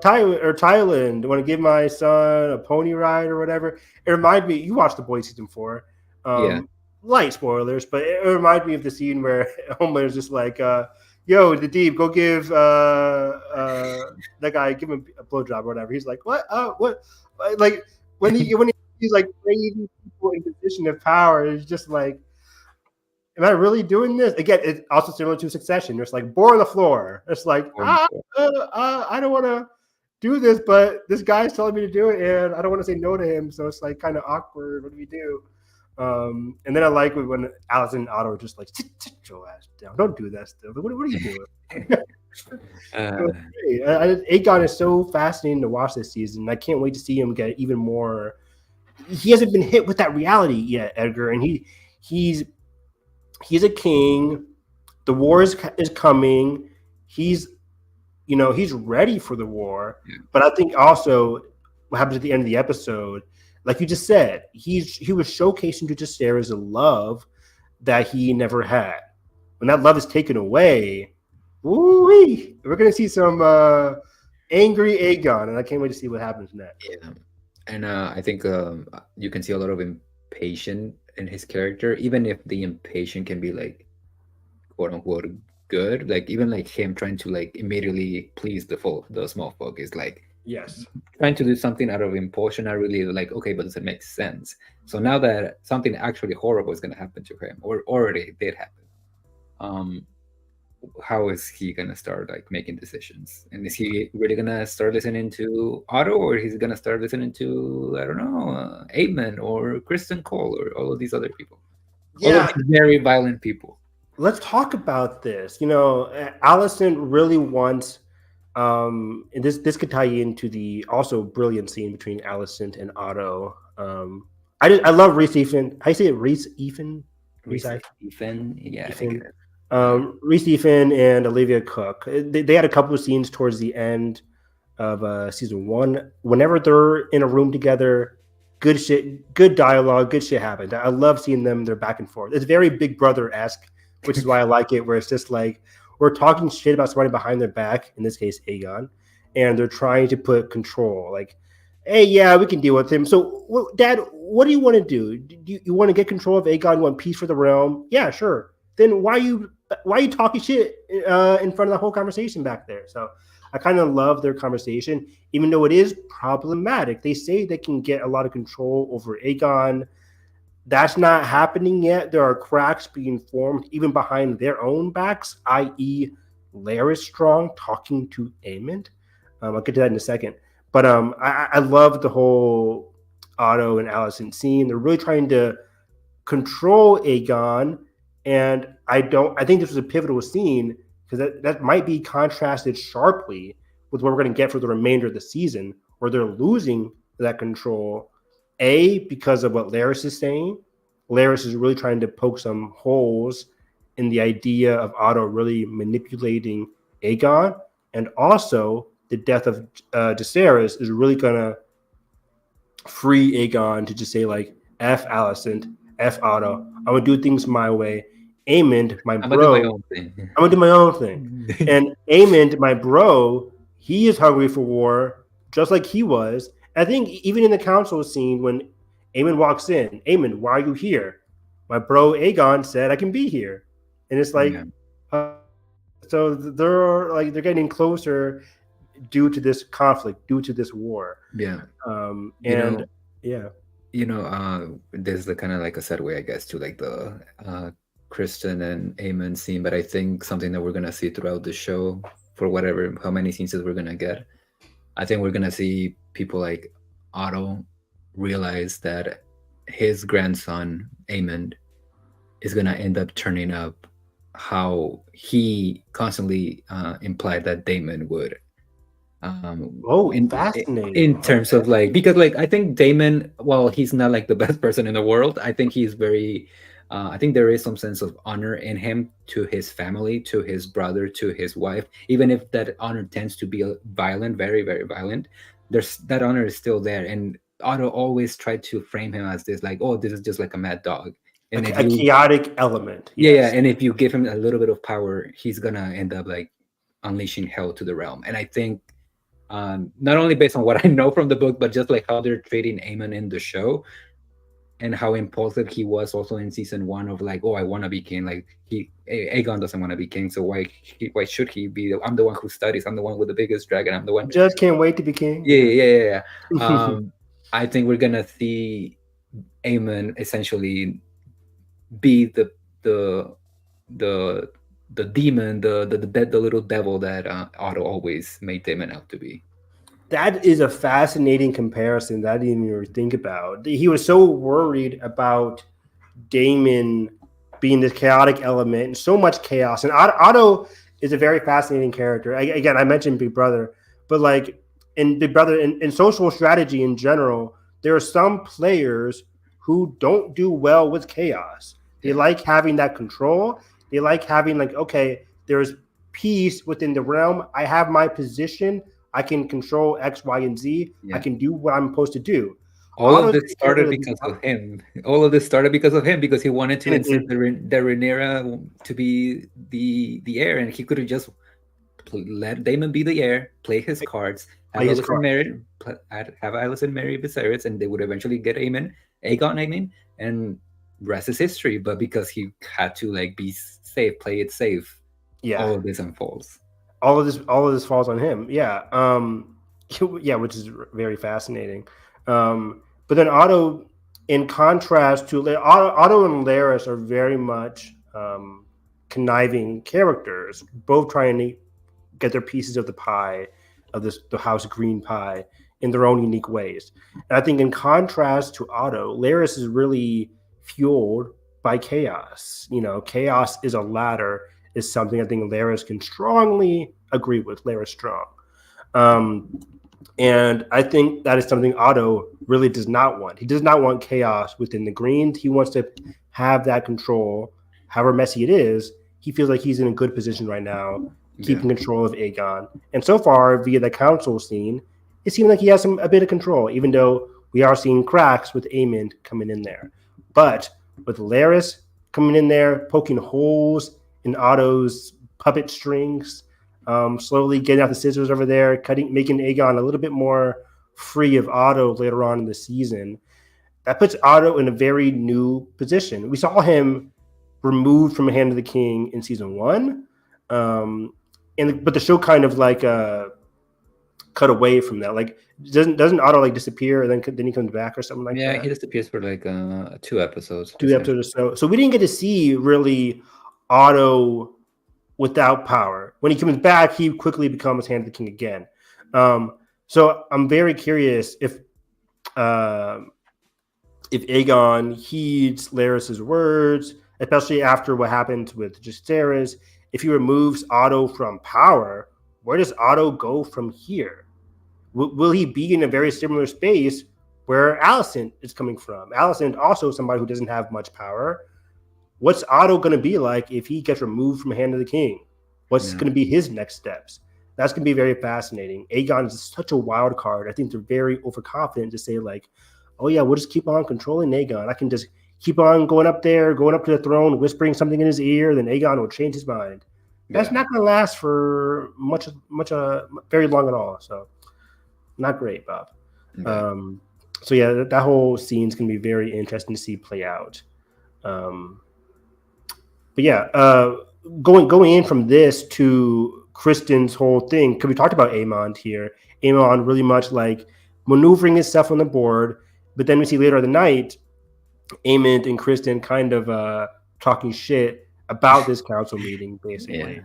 Thailand. Want to give my son a pony ride or whatever. It reminded me. You watched The Boys season 4. Light spoilers, but it reminded me of the scene where Homer is just like, "Yo, the Deep, go give that guy, give him a blowjob or whatever." He's like, "What? What?" Like when he's like raising people in position of power, it's just like, am I really doing this? Again, it's also similar to Succession. There's like bore on the floor. It's like, I don't want to do this, but this guy's telling me to do it, and I don't want to say no to him. So it's like kind of awkward. What do we do? And then I like when Alice and Otto are just like, sit your ass down. Don't do that stuff. What are you doing? Aegon is so fascinating to watch this season. I can't wait to see him get even more. He hasn't been hit with that reality yet, Edgar, and he's a king. The war is coming. He's ready for the war. Yeah. But I think also what happens at the end of the episode, like you just said, he was showcasing to Jacaerys a love that he never had. When that love is taken away, woo-wee, we're going to see some angry Aegon, and I can't wait to see what happens next. Yeah, and I think you can see a lot of impatience in his character, even if the impatient can be like quote unquote good, like even like him trying to like immediately please the small folk is like, yes, trying to do something out of impulsion. I really like, okay, but does it make sense? So now that something actually horrible is going to happen to him, or already did happen, how is he going to start like making decisions? And is he really going to start listening to Otto, or is he going to start listening to, I don't know, Aemon or Kristen Cole or all of these other people? Yeah, all of these very violent people. Let's talk about this. Alicent really wants, and this could tie into the also brilliant scene between Alicent and Otto. I love Rhys Ifan. How you say it? Rhys Ifan? Rhys Ifan? Yeah, I think it is. Rhys Ifan and Olivia Cook. They had a couple of scenes towards the end of season 1. Whenever they're in a room together, good shit, good dialogue, good shit happens. I love seeing them. They're back and forth. It's very Big Brother-esque, which is why I like it, where it's just like we're talking shit about somebody behind their back, in this case, Aegon, and they're trying to put control. Like, hey, yeah, we can deal with him. So, Dad, what do you want to do? Do you want to get control of Aegon? You want peace for the realm? Yeah, sure. Then why are you talking shit in front of the whole conversation back there? So I kind of love their conversation, even though it is problematic. They say they can get a lot of control over Aegon. That's not happening yet. There are cracks being formed even behind their own backs, i.e. Larys Strong talking to Aemond. I'll get to that in a second. But I love the whole Otto and Alicent scene. They're really trying to control Aegon. And I think this was a pivotal scene because that might be contrasted sharply with what we're going to get for the remainder of the season, where they're losing that control Because of what Laris is saying. Laris is really trying to poke some holes in the idea of Otto really manipulating Aegon, and also the death of Jacaerys is really gonna free Aegon to just say like F Alicent, F Otto. I'm gonna do things my way. Aemond, my I'm gonna do my bro, own thing. I'm gonna do my own thing. And Aemond, my bro, he is hungry for war, just like he was. I think even in the council scene when Aemond walks in, Aemond, why are you here? My bro Aegon said I can be here, and it's like, Yeah. so they're getting closer due to this conflict, due to this war. Yeah. You And know, yeah, this is the kind of like a segue, I guess, to like the Kristen and Eamon scene, but I think something that we're gonna see throughout the show for whatever how many scenes we're gonna get. I think we're gonna see people like Otto realize that his grandson Aemond is gonna end up turning up how he constantly implied that Damon would. In fascinating. terms of like, because like I think Damon, while he's not like the best person in the world, I think he's very. I think there is some sense of honor in him to his family, to his brother, to his wife. Even if that honor tends to be violent, very very violent, there's that honor is still there. And Otto always tried to frame him as this, like, oh, this is just like a mad dog. And if A you, chaotic element. yeah, Yes. and if you give him a little bit of power, he's gonna end up like unleashing hell to the realm. And I think not only based on what I know from the book, but just like how they're treating Aemon in the show and how impulsive he was also in season one of like, oh, I want to be king. Like Aegon doesn't want to be king, so why should he be? I'm the one who studies. I'm the one with the biggest dragon. I'm the one. Just can't wait to be king. Yeah. I think we're gonna see Aemon essentially be the the demon, the little devil that Otto always made Damon out to be. That is a fascinating comparison that I didn't even think about. He was so worried about Damon being this chaotic element and so much chaos. And Otto is a very fascinating character. Again, I mentioned Big Brother, but like in Big Brother, in social strategy in general, there are some players who don't do well with chaos. They like having that control. They like having like, okay, there's peace within the realm. I have my position. I can control X, Y, and Z. Yeah. I can do what I'm supposed to do. All of this started because of him. All of this started because of him, because he wanted to insert the Rhaenyra to be the heir, and he could have just let Daemon be the heir, play his cards, have Alicent marry Viserys, and they would eventually get Aegon, I mean, and rest is history. But because he had to like be safe, play it safe, all of this unfolds. All of this falls on him. Yeah. Yeah, which is very fascinating. But then Otto, in contrast to Otto and Larys, are very much conniving characters, both trying to get their pieces of the pie, of the House Green pie, in their own unique ways. And I think in contrast to Otto, Larys is really fueled by chaos. You know, chaos is a ladder, is something I think Larys can strongly agree with. Larys strong. And I think that is something Otto really does not want. He does not want chaos within the Greens. He wants to have that control, however messy it is. He feels like he's in a good position right now, keeping control of Aegon. And so far, via the council scene, it seems like he has a bit of control, even though we are seeing cracks with Aemond coming in there. But with Larys coming in there, poking holes in Otto's puppet strings, slowly getting out the scissors over there, making Aegon a little bit more free of Otto later on in the season. That puts Otto in a very new position. We saw him removed from Hand of the King in season 1, but the show kind of like cut away from that. Like doesn't Otto like disappear and then he comes back or something like that? Yeah, he disappears for like 2 episodes. 2 episodes or so. So we didn't get to see really Otto without power. When he comes back, he quickly becomes Hand of the King again. So I'm very curious if Aegon heeds Larys's words, especially after what happens with Jacaerys. If he removes Otto from power, where does Otto go from here? Will he be in a very similar space where Alicent is coming from. Alicent also somebody who doesn't have much power. What's Otto going to be like if he gets removed from Hand of the King? What's going to be his next steps? That's going to be very fascinating. Aegon is such a wild card. I think they're very overconfident to say like, oh yeah, we'll just keep on controlling Aegon. I can just keep on going up there, going up to the throne, whispering something in his ear, then Aegon will change his mind. That's not going to last for much, very long at all. So not great, Bob. So yeah, that whole scene is going to be very interesting to see play out. But yeah, going in from this to Kristen's whole thing, because we talked about Aemond here. Aemond really much like maneuvering himself on the board, but then we see later in the night, Aemond and Kristen kind of talking shit about this council meeting, basically.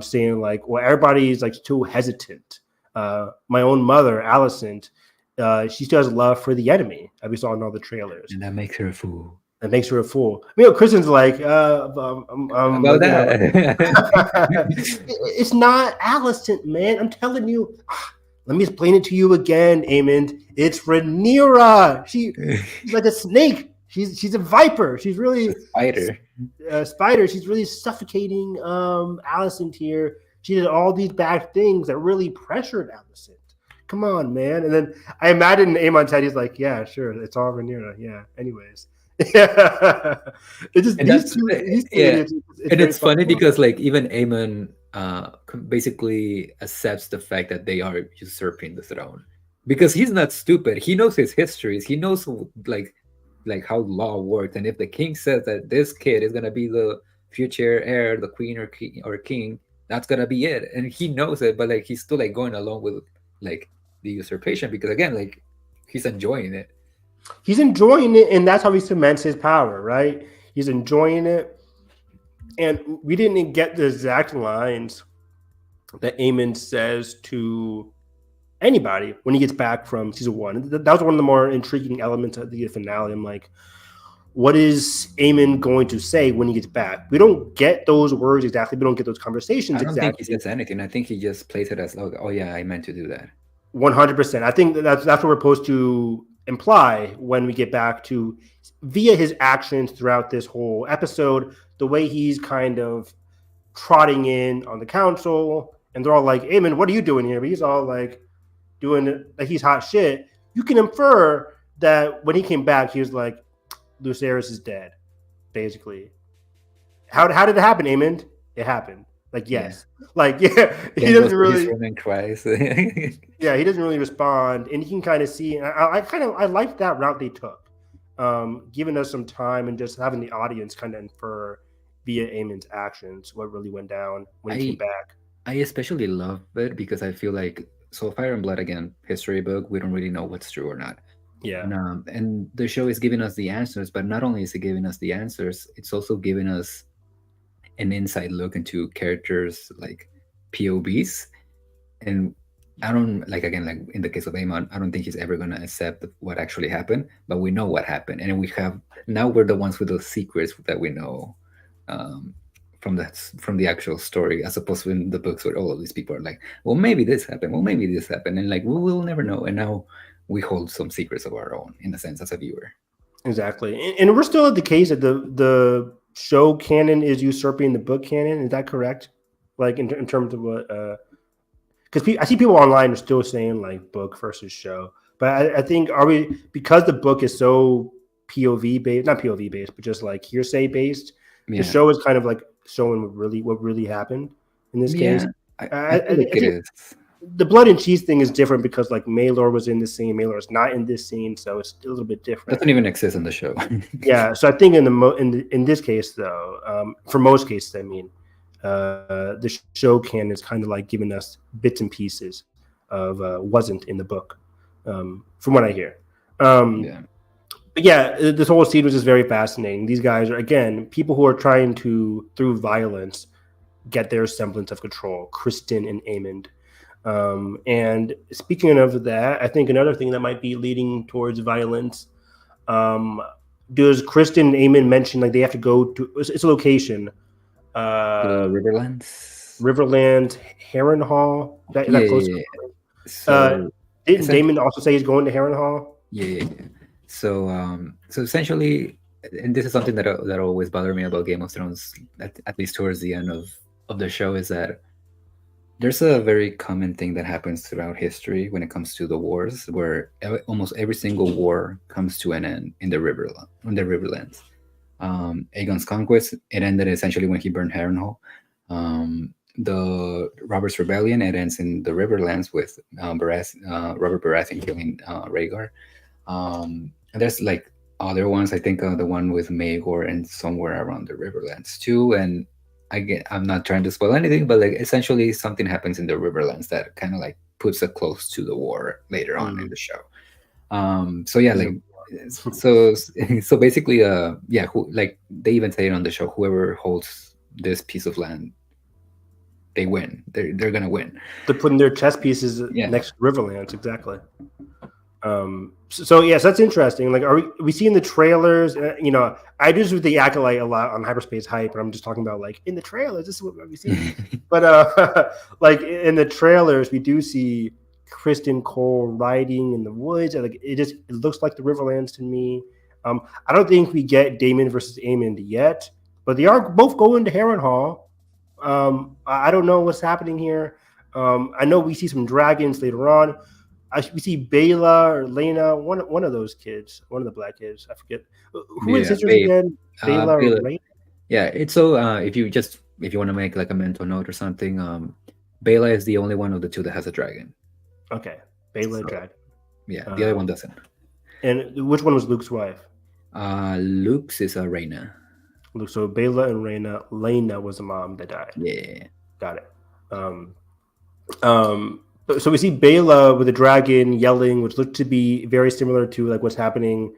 Saying like, well, everybody's like too hesitant. My own mother, Alicent, she still has love for the enemy, as we saw in all the trailers. And that makes her a fool. That makes her a fool. You know, Kristen's like, about that. It's not Alicent, man. I'm telling you. Let me explain it to you again, Aemond. It's Rhaenyra. She's like a snake. She's a viper. She's really a spider. She's really suffocating Alicent here. She did all these bad things that really pressured Alicent. Come on, man. And then I imagine Aemon's head, he's like, yeah, sure, it's all Rhaenyra. Yeah. Anyways. Yeah. It's funny because like even Aemon basically accepts the fact that they are usurping the throne because he's not stupid. He knows his histories. He knows like how law works, and if the king says that this kid is gonna be the future heir, the queen or king, that's gonna be it, and he knows it. But like he's still like going along with like the usurpation because again, like he's enjoying it. He's enjoying it, and that's how he cements his power, right? He's enjoying it. And we didn't get the exact lines that Aemon says to anybody when he gets back from season 1. That was one of the more intriguing elements of the finale. I'm like, what is Aemon going to say when he gets back? We don't get those words exactly. We don't get those conversations exactly. I don't think he says anything. I think he just plays it as, oh yeah, I meant to do that. 100%. I think that's what we're supposed to imply when we get back to via his actions throughout this whole episode, the way he's kind of trotting in on the council, and they're all like, Aemon, what are you doing here? But he's all like doing like he's hot shit. You can infer that when he came back, he was like, Lucerys is dead, basically. How did it happen, Aemon? It happened. Like, yes. Yeah. Like, yeah, he doesn't really twice. Yeah, he doesn't really respond, and you can kind of see. And I like that route they took, giving us some time and just having the audience kind of infer via Aemon's actions what really went down when he came back. I especially love it because I feel like Fire and Blood, again, history book. We don't really know what's true or not. Yeah, and the show is giving us the answers, but not only is it giving us the answers, it's also giving us an inside look into characters like POVs. And I don't like, again, like in the case of Aemon, I don't think he's ever gonna accept what actually happened, but we know what happened, and we're the ones with those secrets that we know from the actual story, as opposed to in the books where all of these people are like, well, maybe this happened, and like we'll never know. And now we hold some secrets of our own, in a sense, as a viewer. Exactly, and we're still at the case that the show canon is usurping the book canon. Is that correct? Like in terms of what? Because I see people online are still saying like book versus show, but I think because the book is so POV based, not POV based, but just like hearsay based. Yeah. The show is kind of like showing what really happened in this case. I think it is. The blood and cheese thing is different because like Maelor was in the scene, Maelor is not in this scene, so it's a little bit different. Doesn't even exist in the show. Yeah, so I think in this case though, for most cases, I mean, the show canon is kind of like giving us bits and pieces of wasn't in the book, from what I hear. Yeah. But yeah, this whole scene was just very fascinating. These guys are, again, people who are trying to, through violence, get their semblance of control. Kristen and Aemond. And speaking of that, I think another thing that might be leading towards violence, does Kristen and Aemond mention like they have to go to, it's a location. Riverlands, Harrenhal. That close. So, didn't Damon also say he's going to Harrenhal? Yeah. So essentially, and this is something that always bothered me about Game of Thrones, at least towards the end of the show, is that there's a very common thing that happens throughout history when it comes to the wars, where almost every single war comes to an end in the Riverlands. Aegon's conquest, it ended essentially when he burned Harrenhal. The Robert's Rebellion, it ends in the Riverlands with Robert Baratheon killing Rhaegar. And there's like other ones. I think the one with Maegor and somewhere around the Riverlands too. And I'm not trying to spoil anything, but like essentially something happens in the Riverlands that kind of like puts a close to the war later on in the show. So yeah, like so so basically, yeah, like they even say it on the show, whoever holds this piece of land, they win. They're gonna win. They're putting their chess pieces Yeah. next to Riverlands, exactly. So yes, that's interesting. Like, are we seeing the trailers? I do this with the Acolyte a lot on Hyperspace Hype, but I'm just talking about like in the trailers. This is what we see. But like in the trailers, we do see Kristen Cole riding in the woods. Like it looks like the Riverlands to me. I don't think we get Daemon versus Aemond yet, but they are both going to Harrenhal. I don't know what's happening here. I know we see some dragons later on. We see Bela or Lena, one of those kids, one of the black kids. I forget who is sisters again. Bela or Lena. Yeah, it's so if you want to make like a mental note or something, Bela is the only one of the two that has a dragon. Okay, Bela dragon. Yeah, the other one doesn't. And which one was Luke's wife? Luke's is Rhaena. Luke. So Bela and Rhaena. Lena was the mom that died. Yeah, got it. So we see Bela with a dragon yelling, which looked to be very similar to like what's happening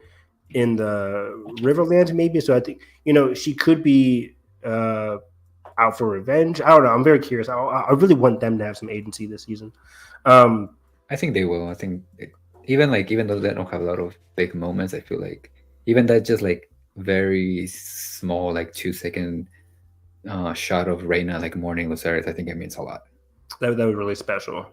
in the Riverlands, maybe. So I think she could be out for revenge. I don't know. I'm very curious. I really want them to have some agency this season. I think they will. I think even though they don't have a lot of big moments, I feel like even that just like very small, like 2-second shot of Rhaena like mourning Lucerys, I think it means a lot. That was really special.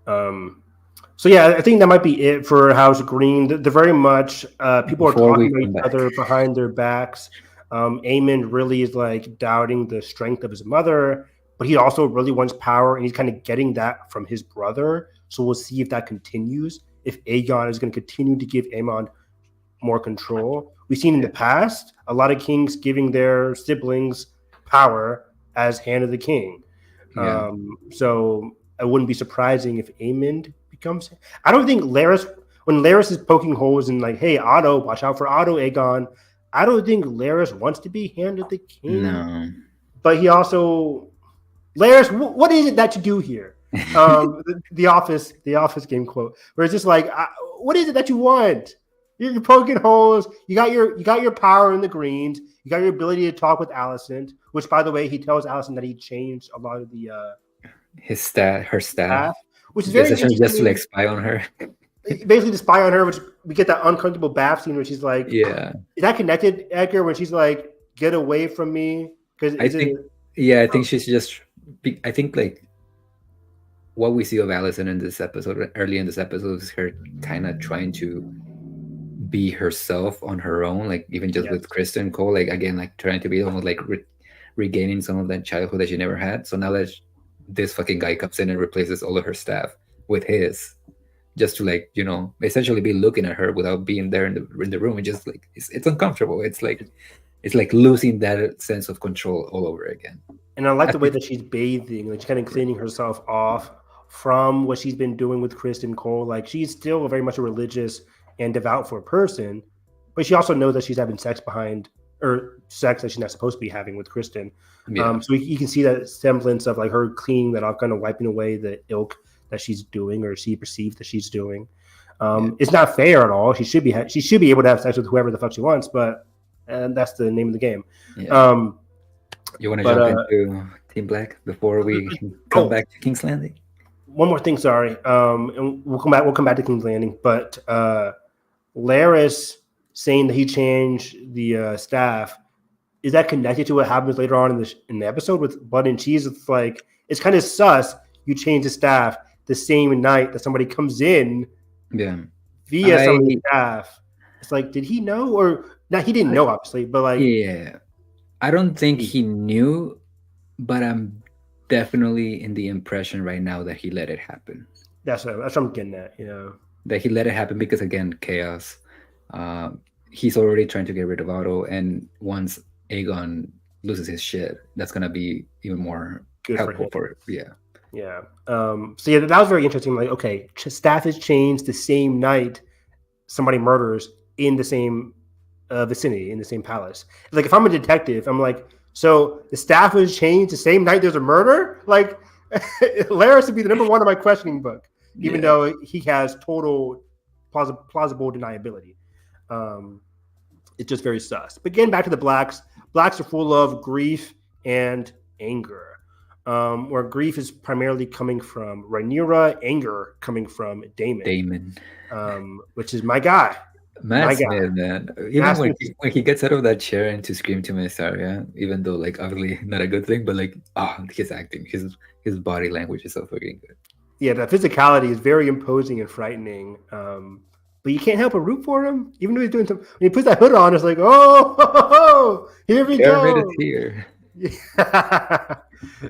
So yeah, I think that might be it for House Green. They're very much people are talking to each other behind their backs. Aemond really is like doubting the strength of his mother, but he also really wants power, and he's kind of getting that from his brother. So we'll see if that continues. If Aegon is going to continue to give Aemond more control. We've seen in the past a lot of kings giving their siblings power as Hand of the King. Yeah. So it wouldn't be surprising if Aemond becomes. I don't think when Larys is poking holes in like, hey, Otto, watch out for Otto, Aegon. I don't think Larys wants to be Hand of the King. No. But he also, Larys, what is it that you do here? The Office game quote, where it's just like, what is it that you want? You're poking holes. You got your power in the Greens. You got your ability to talk with Alicent, which, by the way, he tells Alicent that he changed a lot of the her staff, which is very interesting, just to like spy on her. Basically, to spy on her, which we get that uncomfortable bath scene where she's like, "Yeah, is that connected, Edgar?" When she's like, "Get away from me," because I think she's just. I think like what we see of Alicent in this episode, early in this episode, is her kind of trying to be herself on her own, like even just with Kristen Cole, like again, like trying to be almost like regaining some of that childhood that she never had. So now that this fucking guy comes in and replaces all of her staff with his, just to like essentially be looking at her without being there in the room, and just like it's uncomfortable. It's like losing that sense of control all over again. And I like the way that she's bathing, like she's kind of cleaning herself off from what she's been doing with Kristen Cole. Like she's still very much a religious and devout for a person, but she also knows that she's having sex that she's not supposed to be having with Kristen. Yeah. So you can see that semblance of like her cleaning that off, kind of wiping away the ilk that she's doing, or she perceives that she's doing. It's not fair at all. She should be able to have sex with whoever the fuck she wants, but that's the name of the game. Yeah. You want to jump into Team Black before we come back to King's Landing? One more thing, sorry. And we'll come back to King's Landing, but Larys saying that he changed the staff, is that connected to what happens later on in the episode with Blood and Cheese? It's like, it's kind of sus. You change the staff the same night that somebody comes in via some of the I staff. It's like, did he know or not? He didn't I know, obviously, but like, yeah. I don't think he knew, but I'm definitely in the impression right now that he let it happen. that's what I'm getting at. That he let it happen because again, chaos. Uh, he's already trying to get rid of Otto, and once Aegon loses his shit, that's gonna be even more Good for helpful him. for it. Yeah. Yeah. So yeah, that was very interesting. Like, okay, staff is changed the same night somebody murders in the same vicinity, in the same palace. Like, if I'm a detective, I'm like, so the staff was changed the same night there's a murder? Like, Laris would be the number one in my questioning book, even Yeah. though he has total plausible deniability. Um, it's just very sus. But getting back to the blacks, blacks are full of grief and anger. Where grief is primarily coming from Rhaenyra, anger coming from Daemon, Damon. which is my guy. Matt My guy. Smith, man. Even Matt when Smith is he gets out of that chair and to scream to Mysaria, even though like obviously not a good thing, but like his acting, his body language is so fucking good. the physicality is very imposing and frightening. But you can't help but root for him, even though he's doing some. When he puts that hood on, it's like, oh, here we Kermit is go. here. Yeah.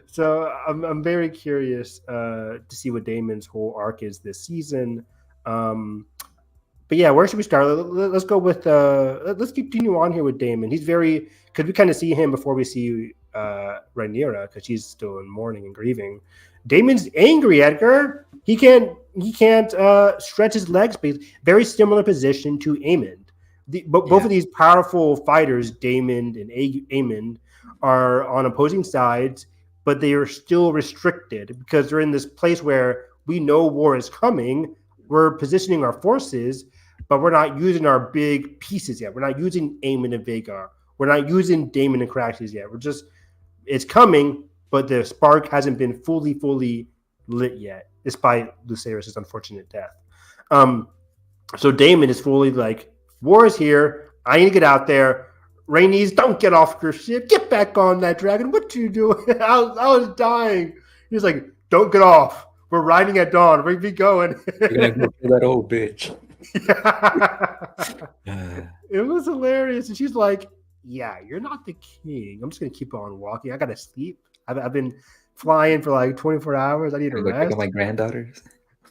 So I'm very curious to see what Damon's whole arc is this season. But yeah, where should we start? Let's go with let's continue on here with Damon. He's very, because we kind of see him before we see Rhaenyra, because she's still in mourning and grieving. Damon's angry, Edgar. He can't stretch his legs. Very similar position to Aemond. Both of these powerful fighters, Daemon and Aemond, are on opposing sides, but they are still restricted because they're in this place where we know war is coming. We're positioning our forces, but we're not using our big pieces yet. We're not using Aemon and Vhagar. We're not using Daemon and Caraxes yet. It's coming, but the spark hasn't been fully lit yet, despite Lucerys' unfortunate death. So Daemon is fully like, war is here. I need to get out there. Rhaenys, don't get off your ship. Get back on that dragon. What you doing? I was dying. He's like, don't get off. We're riding at dawn. Where we going? You're gonna go kill that old bitch. It was hilarious. And she's like, yeah, you're not the king. I'm just going to keep on walking. I got to sleep. I've been flying for like 24 hours. I need to Go check rest. on my granddaughters.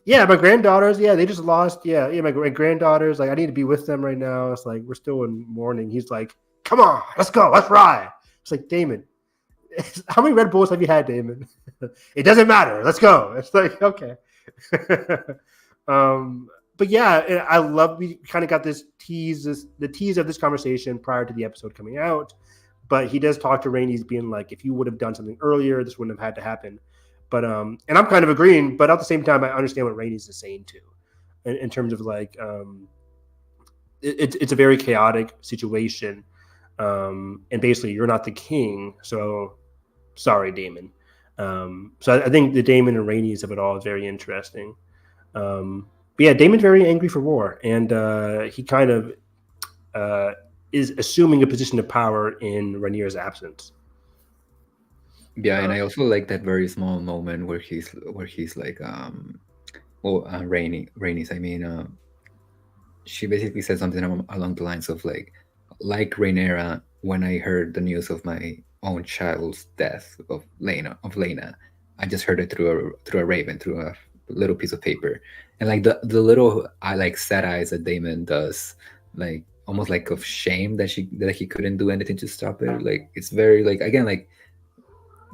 Yeah, my granddaughters. Yeah, they just lost. Yeah, my granddaughters. Like, I need to be with them right now. It's like, we're still in mourning. He's like, come on, let's go. Let's ride. It's like, Damon, how many Red Bulls have you had, Damon? It doesn't matter. Let's go. It's like, okay. But yeah, I love, we kind of got the tease of this conversation prior to the episode coming out. But he does talk to Rhaenys being like, if you would have done something earlier, this wouldn't have had to happen. But and I'm kind of agreeing, but at the same time, I understand what Rhaenys is saying too, in terms of like, it's a very chaotic situation, and basically you're not the king, so sorry, Daemon. So I think the Daemon and Rhaenys of it all is very interesting. But yeah, Daemon's very angry for war, and he kind of is assuming a position of power in Rhaenyra's absence. Yeah, and I also like that very small moment where he's like Rhaenys, I mean, she basically said something along the lines of like Rhaenyra, when I heard the news of my own child's death of Lena, I just heard it through a raven, through a little piece of paper, and like the little sad eyes that Daemon does, like almost like of shame that he couldn't do anything to stop it. Like, it's very like, again, like,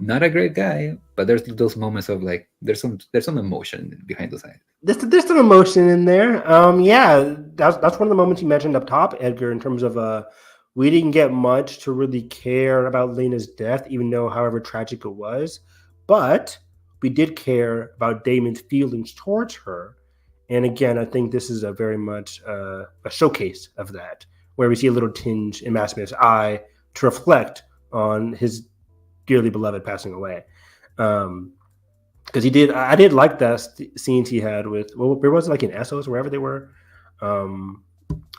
not a great guy, but there's those moments of like there's some emotion behind those eyes. There's some emotion in there. Yeah, that's one of the moments you mentioned up top, Edgar, in terms of we didn't get much to really care about Lena's death, even though however tragic it was, but we did care about Daemon's feelings towards her. And again, I think this is a very much a showcase of that, where we see a little tinge in Matt Smith's eye to reflect on his dearly beloved passing away. Because I did like that scenes he had with, where was it, like in Essos, wherever they were,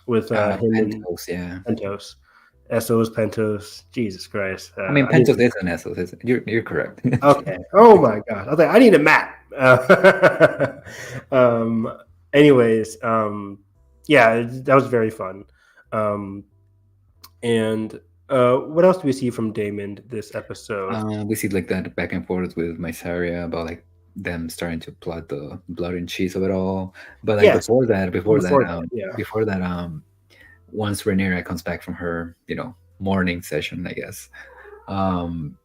with him Pentos, and Pentos. Essos, Pentos, Jesus Christ. I mean, Pentos is an Essos. You're correct. Okay. Oh my God. I was like, I need a map. Anyways, Yeah, that was very fun. Um, and what else do we see from Damon this episode? We see like that back and forth with Mysaria about like them starting to plot the blood and cheese of it all. But like Yes, before that, yeah. before that, once Rhaenyra comes back from her, morning session, I guess. Um,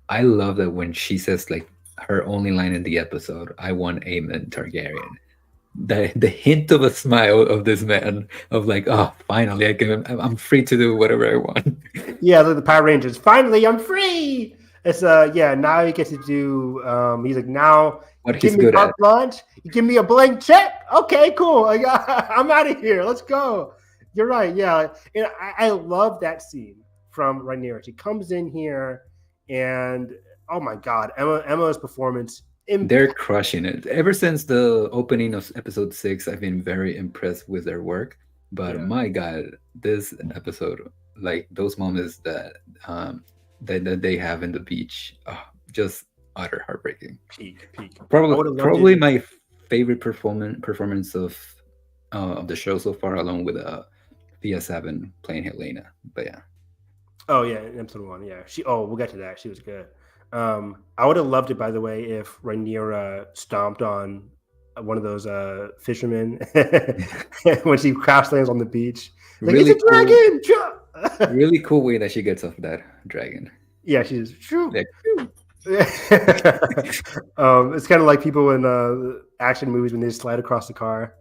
I love that when she says like her only line in the episode, "I want Aemon Targaryen." The hint of a smile of this man of like, oh, finally I'm free to do whatever I want. Yeah, the Power Rangers. Finally, I'm free. It's yeah. Now he gets to do. He's like, now What you give he's me good carte at. blanche. You give me a blank check. Okay, cool. Like, I'm out of here. Let's go. You're right. Yeah, and I love that scene from Rhaenyra. She comes in here, and oh my God, Emma's performance. They're crushing it. Ever since the opening of episode 6, I've been very impressed with their work. But Yeah. my God, this episode, like those moments that they have in the beach, just utter heartbreaking. Peak. I Probably would have loved probably it. my favorite performance of the show so far, along with Thea Seven playing Helena. But yeah, Oh yeah, in episode 1. Yeah, she. Oh, we'll get to that. She was good. I would have loved it, by the way, if Rhaenyra stomped on one of those fishermen when she crash lands on the beach. Like, it's really a cool, dragon! Jump! really cool way that she gets off that dragon. Yeah, she's true. Like, It's kind of like people in action movies when they slide across the car.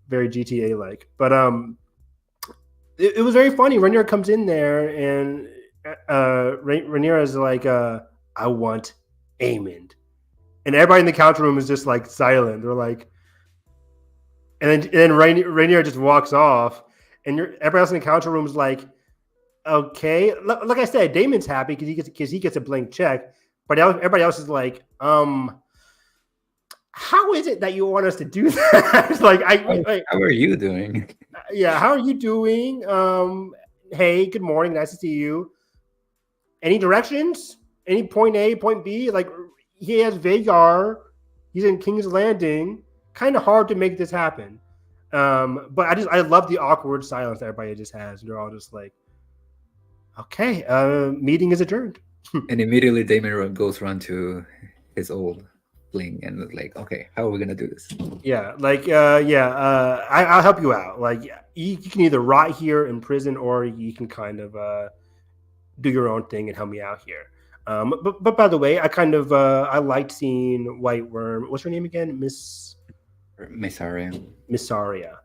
Very GTA like, but it was very funny. Rhaenyra comes in there and Rhaenyra is like, I want Aemond. And everybody in the council room is just like silent. They're like, and then Rhaenyra just walks off, and everybody else in the council room is like, okay. Like I said, Damon's happy because he gets a blank check, but everybody else is like, how is it that you want us to do that? It's like, how are you doing? Yeah, how are you doing? Hey, good morning, nice to see you. Any directions? Any point A, point B? Like, he has Vagar. He's in King's Landing. Kind of hard to make this happen. But I love the awkward silence that everybody just has. They're all just like, okay, meeting is adjourned. And immediately Damon goes run to his old fling and like, okay, how are we gonna do this? Yeah, like, I'll help you out. Like, you can either rot here in prison, or you can kind of do your own thing and help me out here. But by the way, I liked seeing White Worm. What's her name again? Mysaria. Missaria.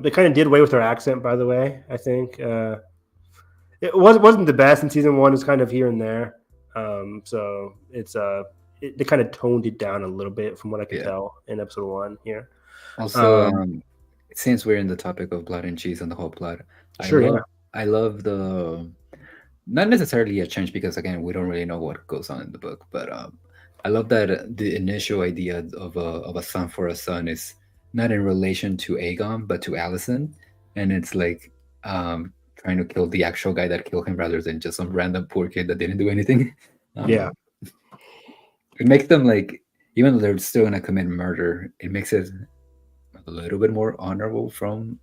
They kind of did away with her accent, by the way. I think it wasn't the best in season 1. It's kind of here and there. So it's they kind of toned it down a little bit from what I could tell in episode 1 here. Also, since we're in the topic of blood and cheese and the whole plot, I love the, not necessarily a change, because again we don't really know what goes on in the book, but I love that the initial idea of a son for a son is not in relation to Aegon but to Alicent, and it's like trying to kill the actual guy that killed him rather than just some random poor kid that didn't do anything. It makes them, like, even though they're still gonna commit murder, it makes it a little bit more honorable from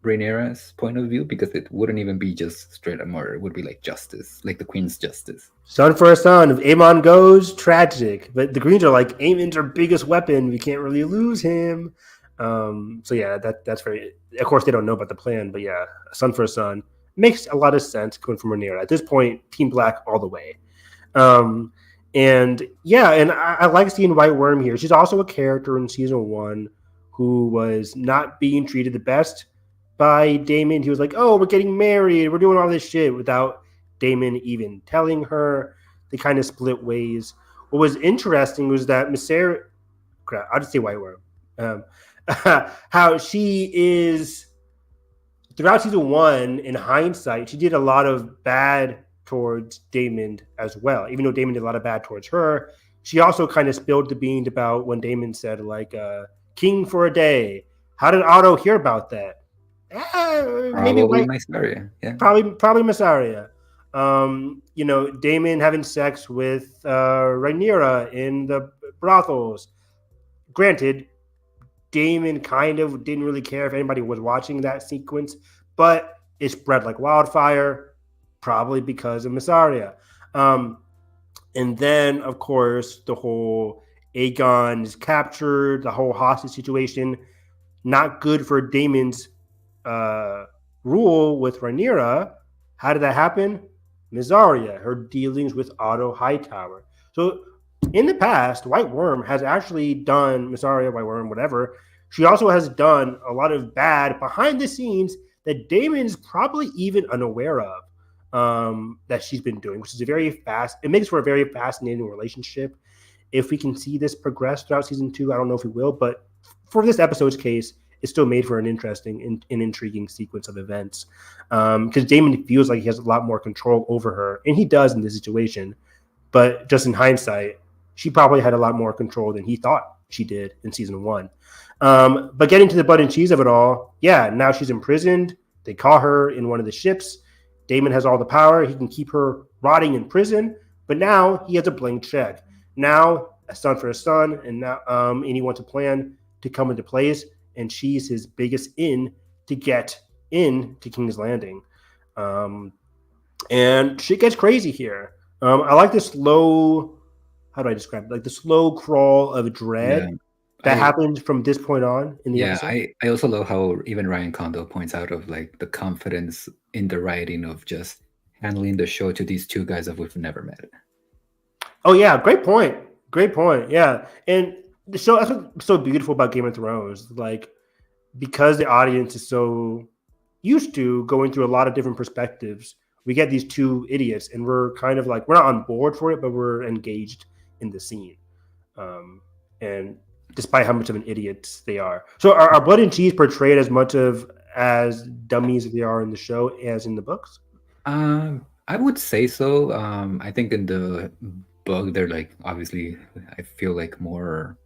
Rhaenyra's point of view, because it wouldn't even be just straight up murder. It would be like justice, like the Queen's justice. Son for a son. If Aemon goes, tragic. But the Greens are like, Aemon's our biggest weapon. We can't really lose him. So yeah, that's very. Of course, they don't know about the plan, but yeah, a son for a son makes a lot of sense going from Rhaenyra. At this point, Team Black all the way. And yeah, and I like seeing White Worm here. She's also a character in season 1 who was not being treated the best by Daemon. He was like, oh, we're getting married. We're doing all this shit without Daemon even telling her. They kind of split ways. What was interesting was that I'll just say White Worm. How she is, throughout season 1, in hindsight, she did a lot of bad towards Daemon as well. Even though Daemon did a lot of bad towards her, she also kind of spilled the beans about when Daemon said, like, king for a day. How did Otto hear about that? Maybe Mysaria. Yeah. Probably Mysaria. Daemon having sex with Rhaenyra in the brothels. Granted, Damon kind of didn't really care if anybody was watching that sequence, but it spread like wildfire, probably because of Miss Arya. And then, of course, the whole Aegon is captured, the whole hostage situation, not good for Damon's rule with Rhaenyra. How did that happen? Miss Arya, her dealings with Otto Hightower. So in the past, White Worm has actually done, Miss Arya, White Worm, whatever, she also has done a lot of bad behind the scenes that Damon's probably even unaware of. That she's been doing, which is it makes for a very fascinating relationship. If we can see this progress throughout season 2, I don't know if we will, but for this episode's case, it's still made for an interesting and intriguing sequence of events. Because Damon feels like he has a lot more control over her, and he does in this situation. But just in hindsight, she probably had a lot more control than he thought she did in season 1. But getting to the butt and cheese of it all, yeah, now she's imprisoned. They caught her in one of the ships. Damon has all the power. He can keep her rotting in prison, but now he has a blank check. Now, a son for a son, and now and he wants a plan to come into place, and she's his biggest in to get into King's Landing. And shit gets crazy here. I like the slow, how do I describe it? Like the slow crawl of dread that happens from this point on in the episode. I also love how even Ryan Condal points out of like the confidence in the writing of just handling the show to these two guys that we've never met. Oh yeah, great point. Yeah, and the show, that's what's so beautiful about Game of Thrones. Like, because the audience is so used to going through a lot of different perspectives, we get these two idiots, and we're kind of like, we're not on board for it, but we're engaged in the scene. And despite how much of an idiot they are. So are Blood and Cheese portrayed as much as dummies they are in the show as in the books? I would say so. I think in the book, they're like, obviously, I feel like more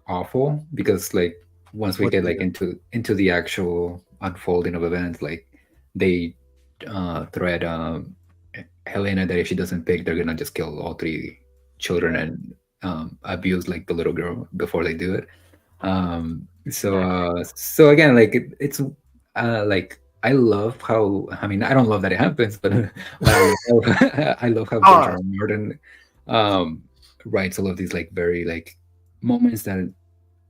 awful because like once we get like into the actual unfolding of events, like they threat Helena that if she doesn't pick, they're gonna just kill all 3 children and abuse like the little girl before they do it. So again, like it's like I love how, I mean, I don't love that it happens, but I love how George R. R. Martin writes all of these like very like moments that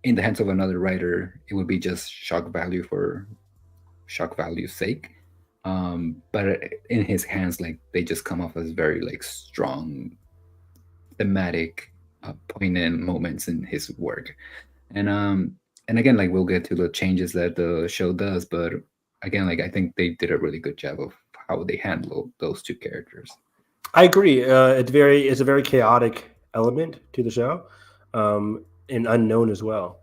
in the hands of another writer it would be just shock value for shock value's sake. But in his hands, like they just come off as very like strong, thematic, poignant moments in his work. And again, like we'll get to the changes that the show does, but again, like I think they did a really good job of how they handle those 2 characters. I agree. It's a very chaotic element to the show, and unknown as well.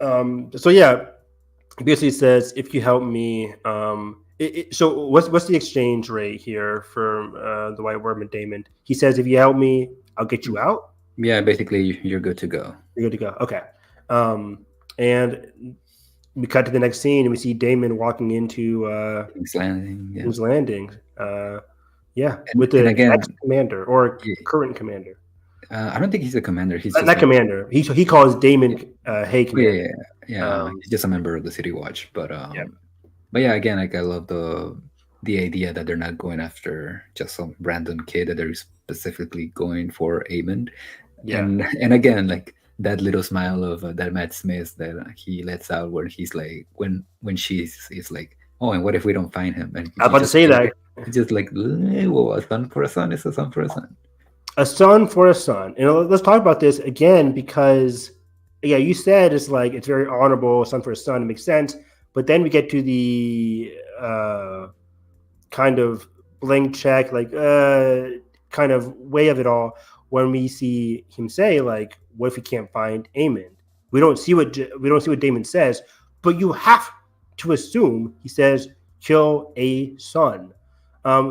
So yeah, basically says, if you help me. So what's the exchange rate here for the White Worm and Damon? He says, if you help me, I'll get you out. Yeah, basically, you're good to go. You're good to go. Okay. And we cut to the next scene, and we see Damon walking into King's Landing. Yeah. King's Landing. With the ex-commander or current commander. I don't think he's a commander. He's not commander. He calls Damon hey commander. He's just a member of the City Watch. But But yeah, again, like I love the idea that they're not going after just some random kid, that they're specifically going for Aemond. Yeah. And again, like that little smile of that Matt Smith that he lets out, where he's like, when she's like, oh, and what if we don't find him? And I was about to say that. It's just like, well, a son for a son is a son for a son. A son for a son. And let's talk about this again, because yeah, you said it's like it's very honorable, a son for a son. It makes sense. But then we get to the kind of blank check, like kind of way of it all, when we see him say, like, "What if we can't find Aemond?" We don't see what Damon says, but you have to assume he says, "Kill a son,"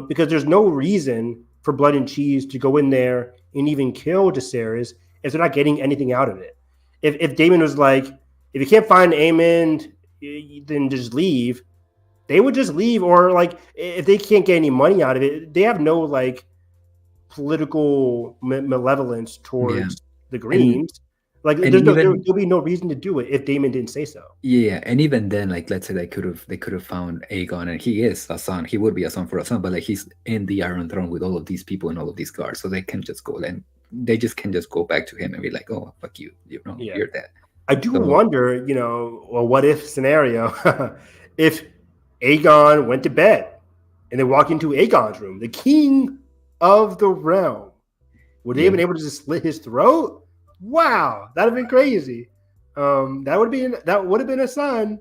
because there's no reason for Blood and Cheese to go in there and even kill Jacaerys if they're not getting anything out of it. If Damon was like, "If you can't find Aemond, then just leave," they would just leave. Or like, if they can't get any money out of it, they have no like political malevolence towards the Greens. Like, And even there'll be no reason to do it if Damon didn't say so. yeah, and even then, like let's say they could have found Aegon, and he is a son. He would be a son for a son, but like he's in the Iron Throne with all of these people and all of these guards, so they can just go and they just can just go back to him and be like, "Oh, fuck you, Yeah. you're dead." I do So wonder, well, what if scenario if Aegon went to bed and they walked into Aegon's room, the king of the realm, would they have been able to just slit his throat? Wow, that'd have been crazy. That would have been a son,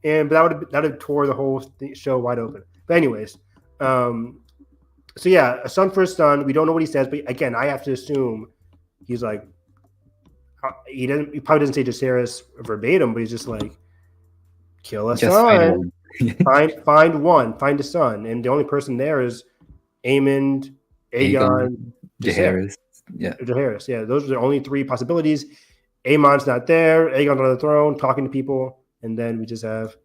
but that would have tore the whole show wide open. But anyways, so yeah, a son for a son. We don't know what he says, but again, I have to assume he's like, he probably doesn't say Jacaerys verbatim, but he's just like, kill a just son, find a son, and the only person there is Aemond, Aegon, Jaehaerys. Jaehaerys. Yeah, those are the only three possibilities. Aemon's not there. Aegon's on the throne talking to people, and then we just have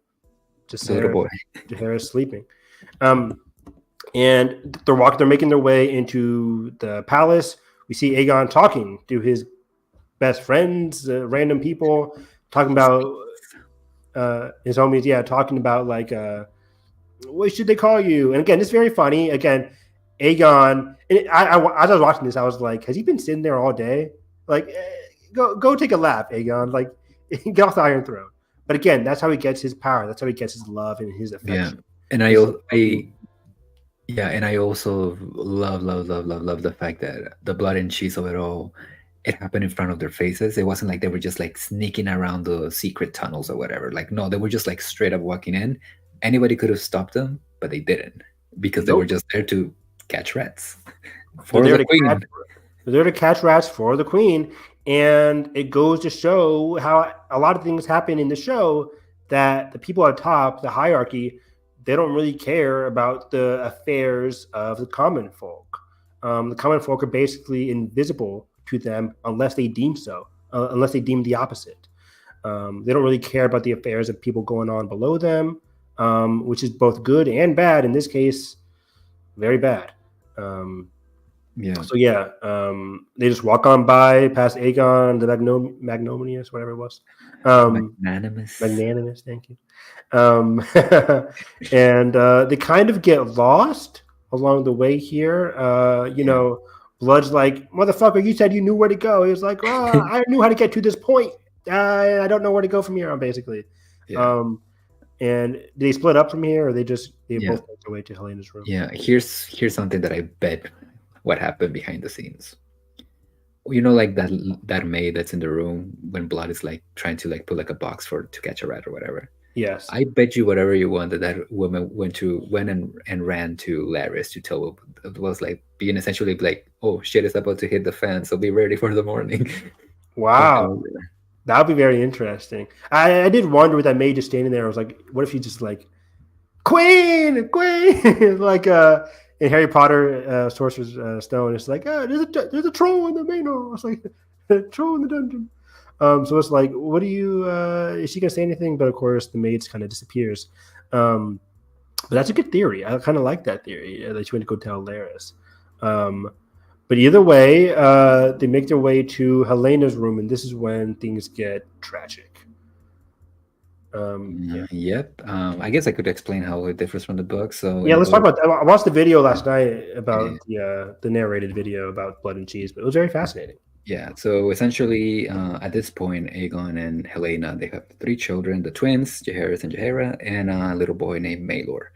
Jaehaerys sleeping. And they're making their way into the palace. We see Aegon talking to his best friends, random people, talking about his homies. Yeah, talking about like, what should they call you? And again, it's very funny. Again, Aegon. And as I was watching this, I was like, has he been sitting there all day? Like, go take a lap, Aegon. Like, get off the Iron Throne. But again, that's how he gets his power. That's how he gets his love and his affection. And I also love the fact that the blood and cheese of it all, it happened in front of their faces. It wasn't like they were just like sneaking around the secret tunnels or whatever. Like, no, they were just like straight up walking in. Anybody could have stopped them, but they didn't, because they were just there to catch rats for the queen. They're there to catch rats for the queen. And it goes to show how a lot of things happen in the show that the people at top, the hierarchy, they don't really care about the affairs of the common folk. The common folk are basically invisible to them unless they deem so, unless they deem the opposite. They don't really care about the affairs of people going on below them, which is both good and bad. In this case, very bad. So yeah, they just walk on by past Aegon, the Magnanimous, whatever it was. Magnanimous, thank you. And they kind of get lost along the way here. Blood's like, motherfucker, you said you knew where to go. He was like, oh, I knew how to get to this point. I don't know where to go from here on, basically. And did they split up from here, or they both make their way to Helena's room? Yeah, here's something that I bet what happened behind the scenes. Like that maid that's in the room when Blood is like trying to like put like a box to catch a rat or whatever. Yes. I bet you whatever you want that woman went and ran to Laris to tell it was like being essentially like, oh shit, it's about to hit the fan, so be ready for the morning. Wow. That would be very interesting. I did wonder with that maid just standing there. I was like, what if she just like, Queen, like in Harry Potter, Sorcerer's Stone, it's like, there's a troll in the manor. It's like, troll in the dungeon. So it's like, what do you? Is she gonna say anything? But of course, the maid kind of disappears. But that's a good theory. I kind of like that theory that she went to go tell Laris. But either way, they make their way to Helena's room, and this is when things get tragic. Yep. I guess I could explain how it differs from the book. So yeah, let's talk about that. I watched the video last night about the narrated video about Blood and Cheese, but it was very fascinating. Yeah. So essentially, at this point, Aegon and Helena, they have 3 children: the twins, Jaehaerys and Jaehaera, and a little boy named Maelor.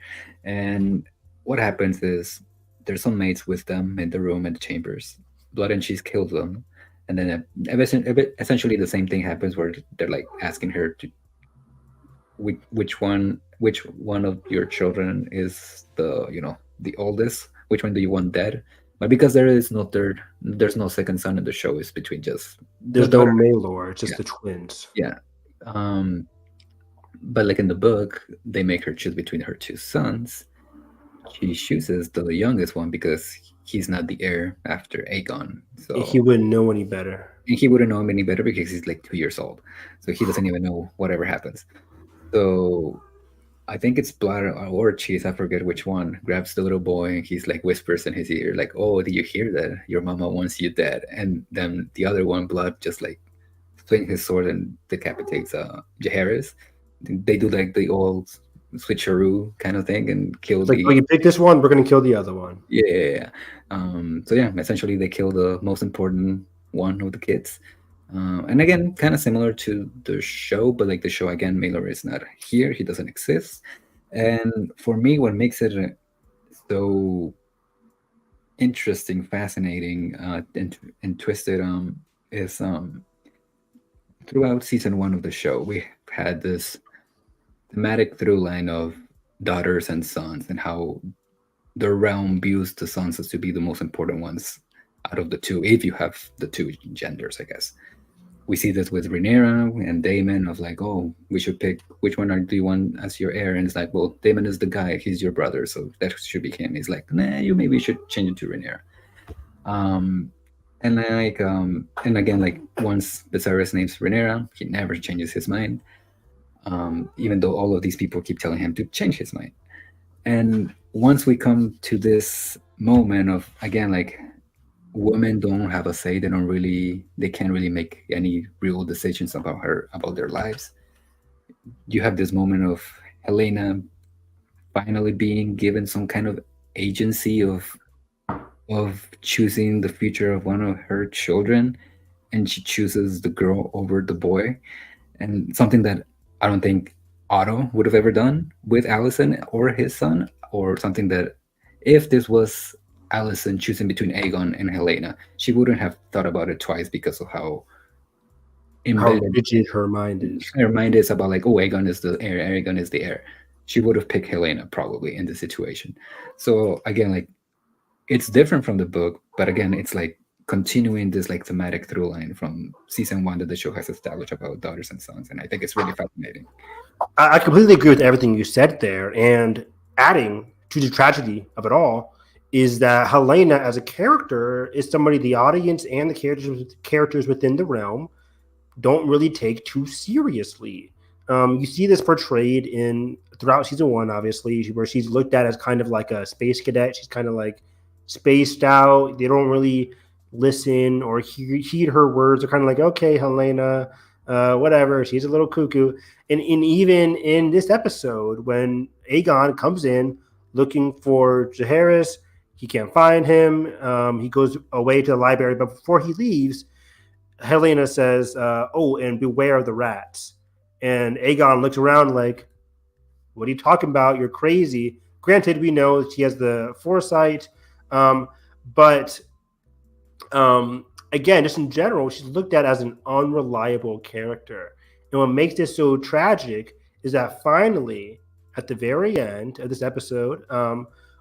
And what happens is there's some mates with them in the room in the chambers. Blood and Cheese kills them, and then essentially the same thing happens where they're like asking her to. Which one of your children is the oldest? Which one do you want dead? But because there's no second son in the show, it's between just there's no Maelor, it's just the twins. Yeah. But like in the book, they make her choose between her 2 sons. She chooses the youngest one because he's not the heir after Aegon. So he wouldn't know any better. And he wouldn't know him any better because he's like 2 years old. So he doesn't even know whatever happens. So I think it's Blood or Cheese, I forget which one, grabs the little boy and he's like whispers in his ear, like, oh, did you hear that? Your mama wants you dead. And then the other one, Blood, just like swings his sword and decapitates Jaehaerys. They do like the old switcheroo kind of thing and kill It's like, oh, the you pick this one, we're gonna kill the other one. yeah. So yeah, essentially they kill the most important one of the kids. And again, kind of similar to the show, but like the show again, Mailer is not here; he doesn't exist. And for me, what makes it so interesting, fascinating, and twisted is throughout season one of the show, we had this thematic through line of daughters and sons and how the realm views the sons as to be the most important ones out of the two, if you have the two genders, I guess. We see this with Rhaenyra and Daemon of like, oh, we should pick which one do you want as your heir, and it's like, well, Daemon is the guy, he's your brother, so that should be him. He's like, nah, you maybe should change it to Rhaenyra. And like, and again, like once Viserys names Rhaenyra, he never changes his mind, even though all of these people keep telling him to change his mind. And once we come to this moment of again, like women don't have a say, they can't really make any real decisions about their lives. You have this moment of Helena finally being given some kind of agency of choosing the future of one of her children, and she chooses the girl over the boy, and something that I don't think Otto would have ever done with Allison or his son, or something that if this was Allison choosing between Aegon and Helena, she wouldn't have thought about it twice because of how embedded rigid her mind is. Her mind is about like, oh, Aegon is the heir, Aegon is the heir. She would have picked Helena probably in this situation. So again, like it's different from the book, but again, it's like continuing this like thematic through line from season one that the show has established about daughters and sons, and I think it's really fascinating. I completely agree with everything you said there, and adding to the tragedy of it all is that Helena as a character is somebody the audience and the characters within the realm don't really take too seriously. You see this portrayed throughout season one, obviously, where she's looked at as kind of like a space cadet. She's kind of like spaced out. They don't really listen or heed her words. They're kind of like, okay, Helena, whatever. She's a little cuckoo. And even in this episode, when Aegon comes in looking for Jaehaerys, he can't find him. He goes away to the library, but before he leaves, Helena says, oh, and beware of the rats. And Aegon looks around like, what are you talking about? You're crazy. Granted, we know she has the foresight, but again, just in general, she's looked at as an unreliable character. And what makes this so tragic is that finally, at the very end of this episode,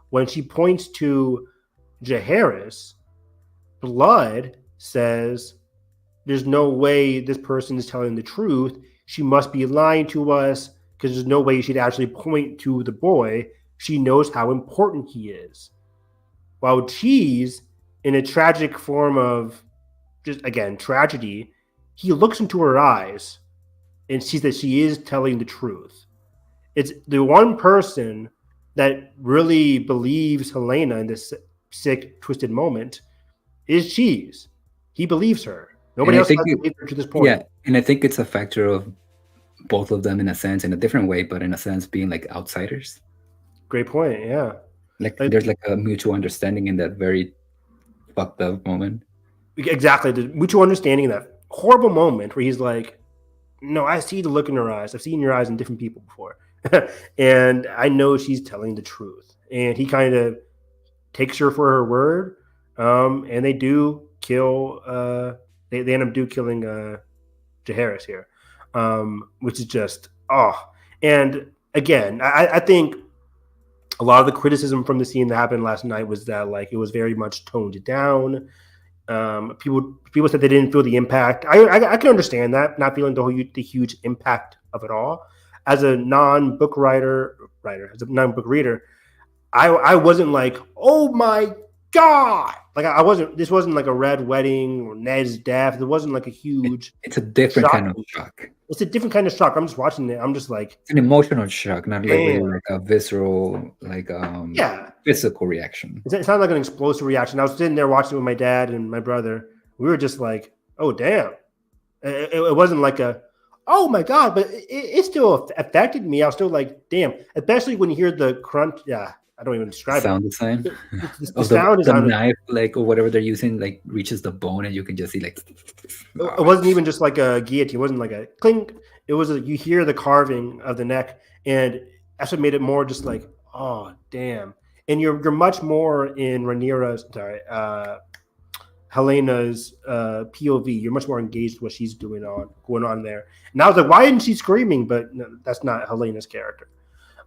when she points to Jaehaerys, Blood says, there's no way this person is telling the truth. She must be lying to us because there's no way she'd actually point to the boy. She knows how important he is. While Cheese, in a tragic form of just, again, tragedy, he looks into her eyes and sees that she is telling the truth. It's the one person that really believes Helena in this sick, twisted moment is Cheese. He believes her. Nobody else has believed her to this point. Yeah, and I think it's a factor of both of them in a sense, in a different way, but in a sense being like outsiders. Great point, yeah. Like there's like a mutual understanding in that very fucked up moment. Exactly, the mutual understanding in that horrible moment where he's like, no, I see the look in her eyes. I've seen your eyes in different people before. And I know she's telling the truth. And he kind of takes her for her word. And they do kill, they end up killing Jaehaerys here, which is just, And again, I think a lot of the criticism from the scene that happened last night was that like it was very much toned down. People said they didn't feel the impact. I can understand that, not feeling the huge impact of it all. As a non-book as a non-book reader, I wasn't like, oh my God. Like I wasn't, this wasn't like a Red Wedding or Ned's death. It wasn't like a huge. It's a different kind of shock. It's a different kind of shock. I'm just watching it. I'm just like. It's an emotional shock, not really like a visceral, like physical reaction. It's not like an explosive reaction. I was sitting there watching it with my dad and my brother. We were just like, oh, damn. It wasn't like a, oh my god, but it still affected me. I was still like, damn. Especially when you hear the crunch. Yeah, I don't even describe it. Sound design The of the sound the design. knife, like or whatever they're using, like reaches the bone, and you can just see like. It wasn't even just like a guillotine. It wasn't like a clink. It was you hear the carving of the neck, and that's what made it more just like, oh damn. And you're much more in Helena's POV. You're much more engaged with what she's going on there. And I was like, why isn't she screaming? But no, that's not Helena's character.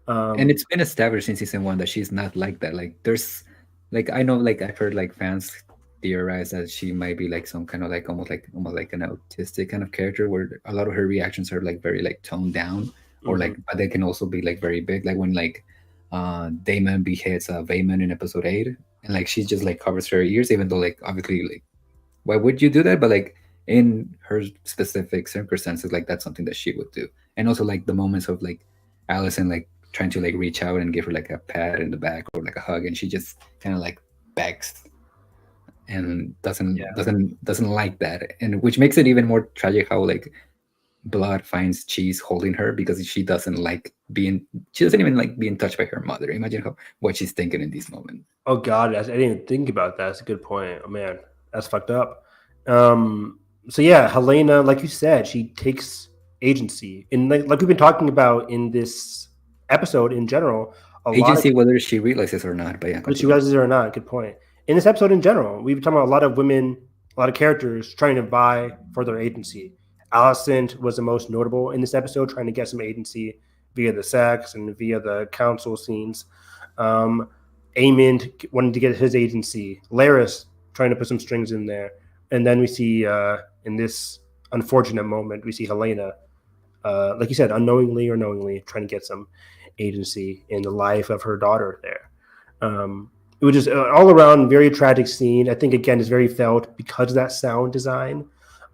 And it's been established in season 1 that she's not like that. Like there's, like I know, like I've heard like fans theorize that she might be like some kind of like almost like an autistic kind of character, where a lot of her reactions are like very like toned down, or like but they can also be like very big. Like when like Damon beheads Vayman in episode 8, and like she just like covers her ears, even though like obviously like why would you do that? But like in her specific circumstances, like that's something that she would do. And also like the moments of like Allison like trying to like reach out and give her like a pat in the back or like a hug, and she just kind of like begs and doesn't like that, and which makes it even more tragic how like Blood finds Cheese holding her, because she doesn't even like being touched by her mother. Imagine what she's thinking in this moment. Oh God, I didn't even think about that. That's a good point. Oh man, that's fucked up. So yeah, Helena, like you said, she takes agency, and like we've been talking about in this episode in general, agency, whether she realizes or not. But yeah, whether she realizes it or not. Good point. In this episode in general, we've been talking about a lot of women, a lot of characters trying to vie for their agency. Allison was the most notable in this episode, trying to get some agency via the sex and via the council scenes. Amond wanted to get his agency. Laris trying to put some strings in there. And then we see in this unfortunate moment, we see Helena, like you said, unknowingly or knowingly, trying to get some agency in the life of her daughter there. It was just an all around very tragic scene. I think, again, it's very felt because of that sound design.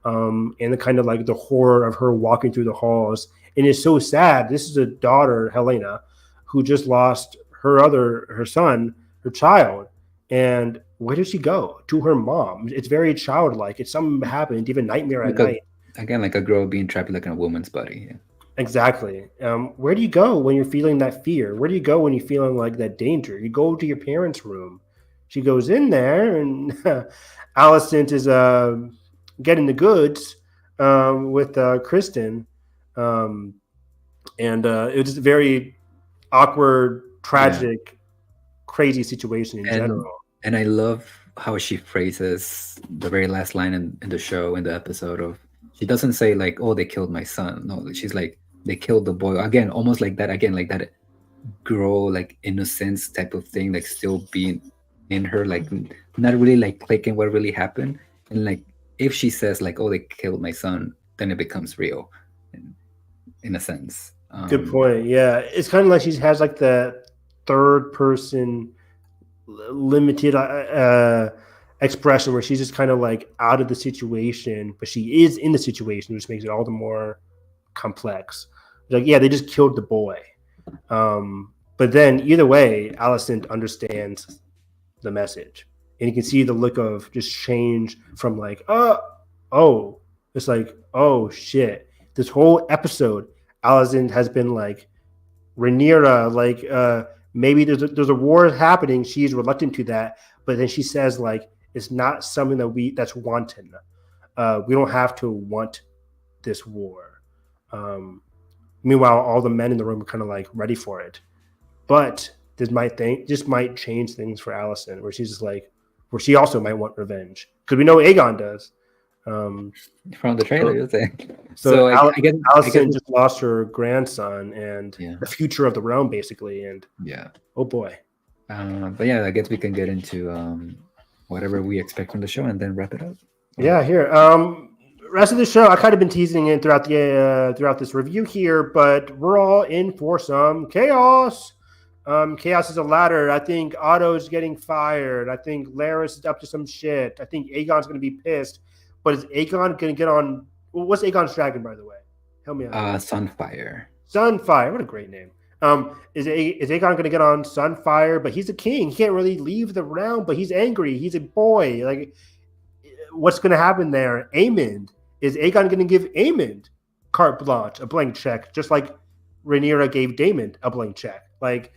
And the kind of like the horror of her walking through the halls. And it's so sad. This is a daughter, Helena, who just lost her son, her child. And where did she go? To her mom. It's very childlike. It's something happened, even nightmare at night. Again, like a girl being trapped like in a woman's body. Yeah. Exactly. Where do you go when you're feeling that fear? Where do you go when you're feeling like that danger? You go to your parents' room. She goes in there, and Allison is getting the goods with Kristen. And it was just a very awkward, tragic, crazy situation in general. And I love how she phrases the very last line in the show, in the episode of, she doesn't say like, oh, they killed my son. No, she's like, they killed the boy. Again, almost like that, like that girl, like innocence type of thing, like still being in her, like not really like clicking what really happened. And like, if she says like, oh, they killed my son, then it becomes real in a sense. Good point. Yeah. It's kind of like she has like the third person limited expression where she's just kind of like out of the situation, but she is in the situation, which makes it all the more complex. Like, yeah, they just killed the boy. But then either way, Allison understands the message. And you can see the look of just change from like, oh, it's like, oh shit. This whole episode, Allison has been like, Rhaenyra, like maybe there's a war happening. She's reluctant to that, but then she says like, it's not something that's wanton. We don't have to want this war. Meanwhile, all the men in the room are kind of like ready for it. But this might change things for Allison, where she's just like, where she also might want revenge, because we know Aegon does. From the trailer, you think? So I guess Allison just lost her grandson and the future of the realm, basically. And oh boy. But yeah, I guess we can get into whatever we expect from the show and then wrap it up. Yeah, here. Rest of the show, I kind of been teasing it throughout this review here, but we're all in for some chaos. Chaos is a ladder. I think Otto's getting fired. I think Laris is up to some shit. I think Aegon's going to be pissed. But is Aegon going to get on? What's Aegon's dragon, by the way? Help me out. Sunfire. Sunfire. What a great name. Is Aegon going to get on Sunfire? But he's a king. He can't really leave the realm. But he's angry. He's a boy. Like, what's going to happen there? Aemond Is Aegon going to give Aemond carte blanche, a blank check, just like Rhaenyra gave Daemon a blank check? Like,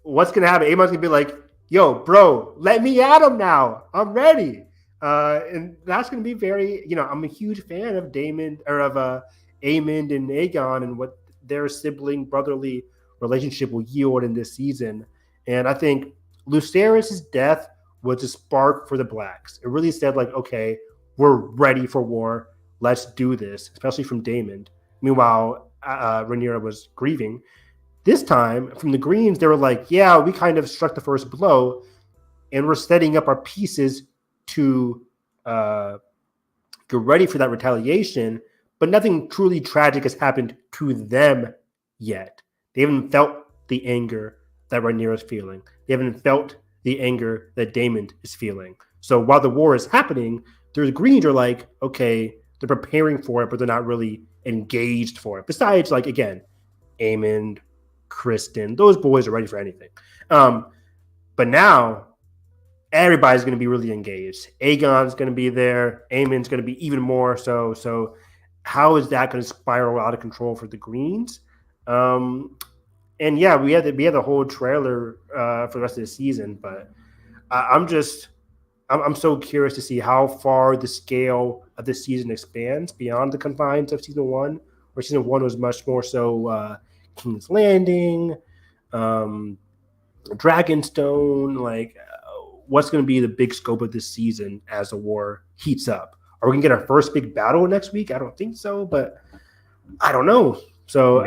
what's going to happen? Aemon's going to be like, yo, bro, let me at him now. I'm ready. And that's going to be very, I'm a huge fan of Daemon or of Aemond and Aegon and what their sibling brotherly relationship will yield in this season. And I think Lucerys' death was a spark for the Blacks. It really said, like, okay, we're ready for war. Let's do this, especially from Daemon. Meanwhile, Rhaenyra was grieving. This time, from the Greens, they were like, yeah, we kind of struck the first blow, and we're setting up our pieces to get ready for that retaliation, but nothing truly tragic has happened to them yet. They haven't felt the anger that Rhaenyra is feeling. They haven't felt the anger that Daemon is feeling. So while the war is happening, the Greens are like, okay, they're preparing for it, but they're not really engaged for it. Besides, like, again, Aemond, Kristen, those boys are ready for anything. But now everybody's going to be really engaged. Aegon's going to be there. Aemond's going to be even more so. So how is that going to spiral out of control for the Greens? And yeah, we had the whole trailer for the rest of the season, but I'm so curious to see how far the scale of this season expands beyond the confines of season one, where season one was much more so King's Landing, Dragonstone. Like, what's going to be the big scope of this season as the war heats up? Are we going to get our first big battle next week? I don't think so, but I don't know. So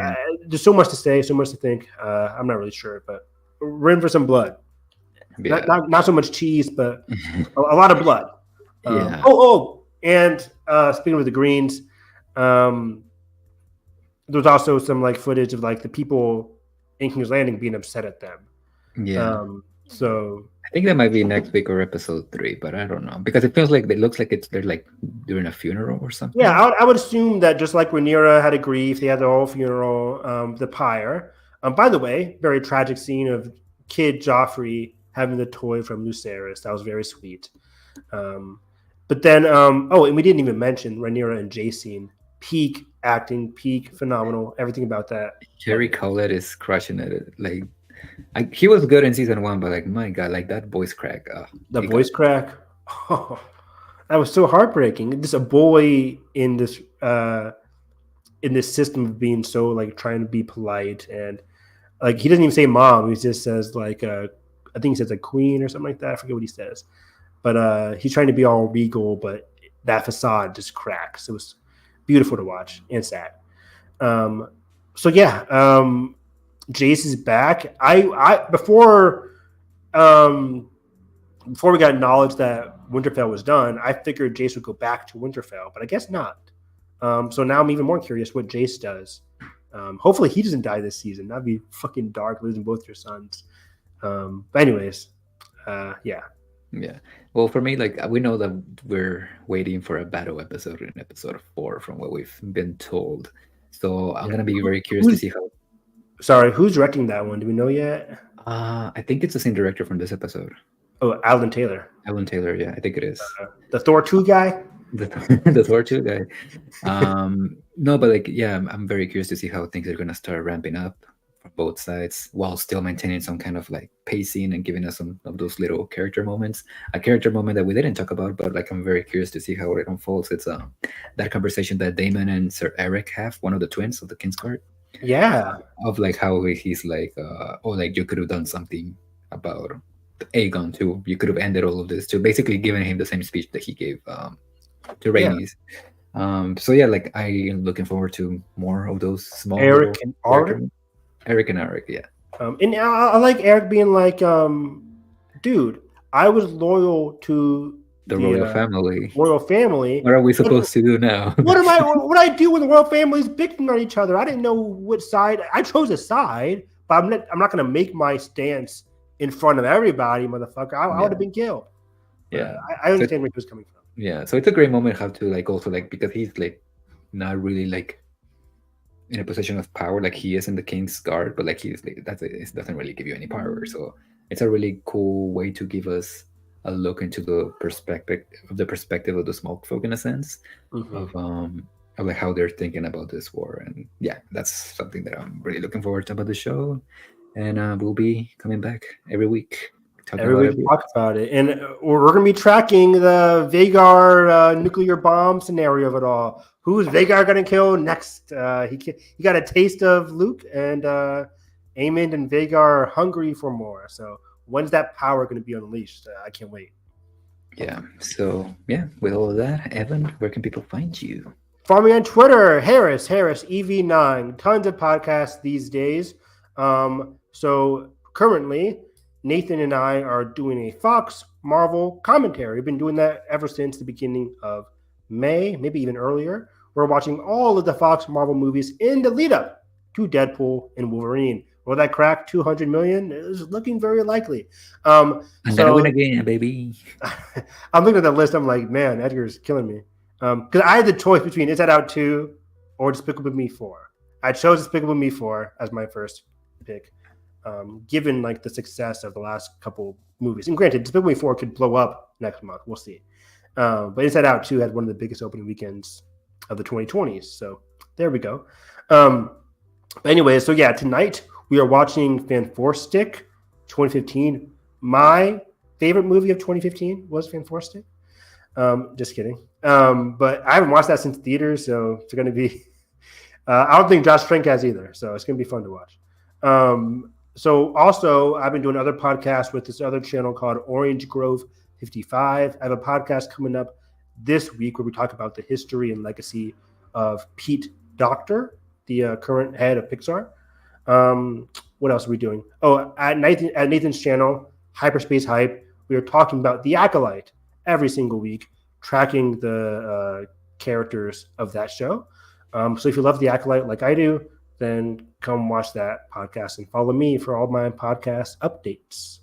there's so much to say, so much to think. I'm not really sure, but we're in for some blood. Yeah. Not so much cheese, but a lot of blood. Yeah. And speaking of the Greens, there's also some like footage of like the people in King's Landing being upset at them. Yeah. So I think that might be next week or episode 3, but I don't know, because it feels like it looks like they're like during a funeral or something. Yeah, I would assume that just like Rhaenyra had a grief, they had their whole funeral, the pyre. By the way, very tragic scene of kid Joffrey having the toy from Lucerys. That was very sweet. But then, and we didn't even mention Rhaenyra and Jason. Peak acting, peak phenomenal. Everything about that. Jerry Collette is crushing it. Like, he was good in season 1, but like, my God, like that voice crack. The voice crack. Oh, that was so heartbreaking. Just a boy in this system of being so like trying to be polite, and like he doesn't even say mom. He just says like I think he says a queen or something like that. I forget what he says, but he's trying to be all regal, but that facade just cracks. It was beautiful to watch and sad. So yeah, Jace is back. I before we got knowledge that Winterfell was done, I figured Jace would go back to Winterfell, but I guess not. So now I'm even more curious what Jace does. Hopefully he doesn't die this season. That'd be fucking dark, losing both your sons. But anyways, yeah. Yeah. Well, for me, like, we know that we're waiting for a battle episode in episode 4 from what we've been told. So I'm gonna be very curious to see how. Sorry, who's directing that one? Do we know yet? I think it's the same director from this episode. Oh, Alan Taylor. Alan Taylor, yeah, I think it is. The Thor 2 guy? The Thor 2 guy. No, but like, yeah, I'm very curious to see how things are gonna start ramping up for both sides while still maintaining some kind of like pacing and giving us some of those little character moments. A character moment that we didn't talk about, but like I'm very curious to see how it unfolds. It's that conversation that Daemon and Sir Eric have, one of the twins of the Kingsguard. Yeah. Of like how he's like, like you could have done something about Aegon too. You could have ended all of this too. Basically giving him the same speech that he gave to Rhaenys. Yeah. So yeah, like I am looking forward to more of those small Eric and Eric, yeah. And I like Eric being like, dude, I was loyal to the royal family. Royal family. What are we supposed to do now? What I do when the royal family is bitching on each other? I didn't know which side. I chose a side, but I'm not going to make my stance in front of everybody, motherfucker. I would have been killed. Yeah, I understand where he was coming from. Yeah, so it's a great moment how to like also like, because he's like not really like in a position of power like he is in the King's Guard, but like he's like it doesn't really give you any power. So it's a really cool way to give us a look into the perspective of the smoke folk in a sense Hmm. of like how they're thinking about this war. And yeah, that's something that I'm really looking forward to about the show. And we'll be coming back every week talking Every about week every we talk about it, and we're going to be tracking the Vagar nuclear bomb scenario of it all. Who's Vagar going to kill next? He got a taste of Luke, and Aemond and Vagar are hungry for more. So when's that power going to be unleashed? I can't wait. yeah. So yeah, with all of that, Evan, where can people find you? Follow me on Twitter, Harris EV9. Tons of podcasts these days. So currently, Nathan and I are doing a Fox Marvel commentary. We've been doing that ever since the beginning of May, maybe even earlier. We're watching all of the Fox Marvel movies in the lead up to Deadpool and Wolverine. Will that crack 200 million? It's looking very likely. I'm gonna win So again, baby. I'm looking at the list. I'm like, man, Edgar's killing me. Because I had the choice between Inside Out 2 or Despicable Me 4. I chose Despicable Me 4 as my first pick, given like the success of the last couple movies. And granted, Despicable Me 4 could blow up next month. We'll see. But Inside Out 2 had one of the biggest opening weekends of the 2020s. So there we go. But anyway, so yeah, tonight we are watching Fantastic 2015. My favorite movie of 2015 was Fantastic. Just kidding. But I haven't watched that since theaters, so it's going to be. I don't think Josh Trank has either, so it's going to be fun to watch. So also, I've been doing other podcasts with this other channel called Orange Grove 55. I have a podcast coming up this week where we talk about the history and legacy of Pete Docter, the current head of Pixar. What else are we doing? Oh, at Nathan's channel, Hyperspace Hype, we are talking about The Acolyte every single week, tracking the characters of that show. So if you love The Acolyte like I do, then come watch that podcast and follow me for all my podcast updates.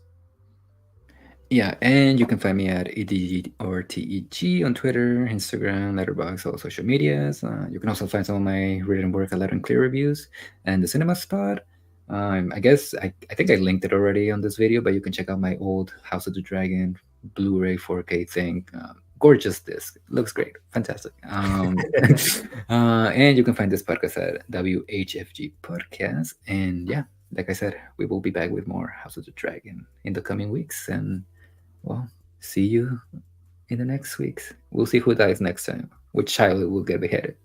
Yeah, and you can find me at EDG on Twitter, Instagram, Letterboxd, all social medias. You can also find some of my written work at Loud and Clear Reviews and the Cinema Spot. I guess I think I linked it already on this video, but you can check out my old House of the Dragon Blu-ray 4K thing. Gorgeous disc, looks great, fantastic. And you can find this podcast at WHFG Podcast. And yeah, like I said, we will be back with more House of the Dragon in the coming weeks. And well, see you in the next weeks. We'll see who dies next time, which child will get beheaded.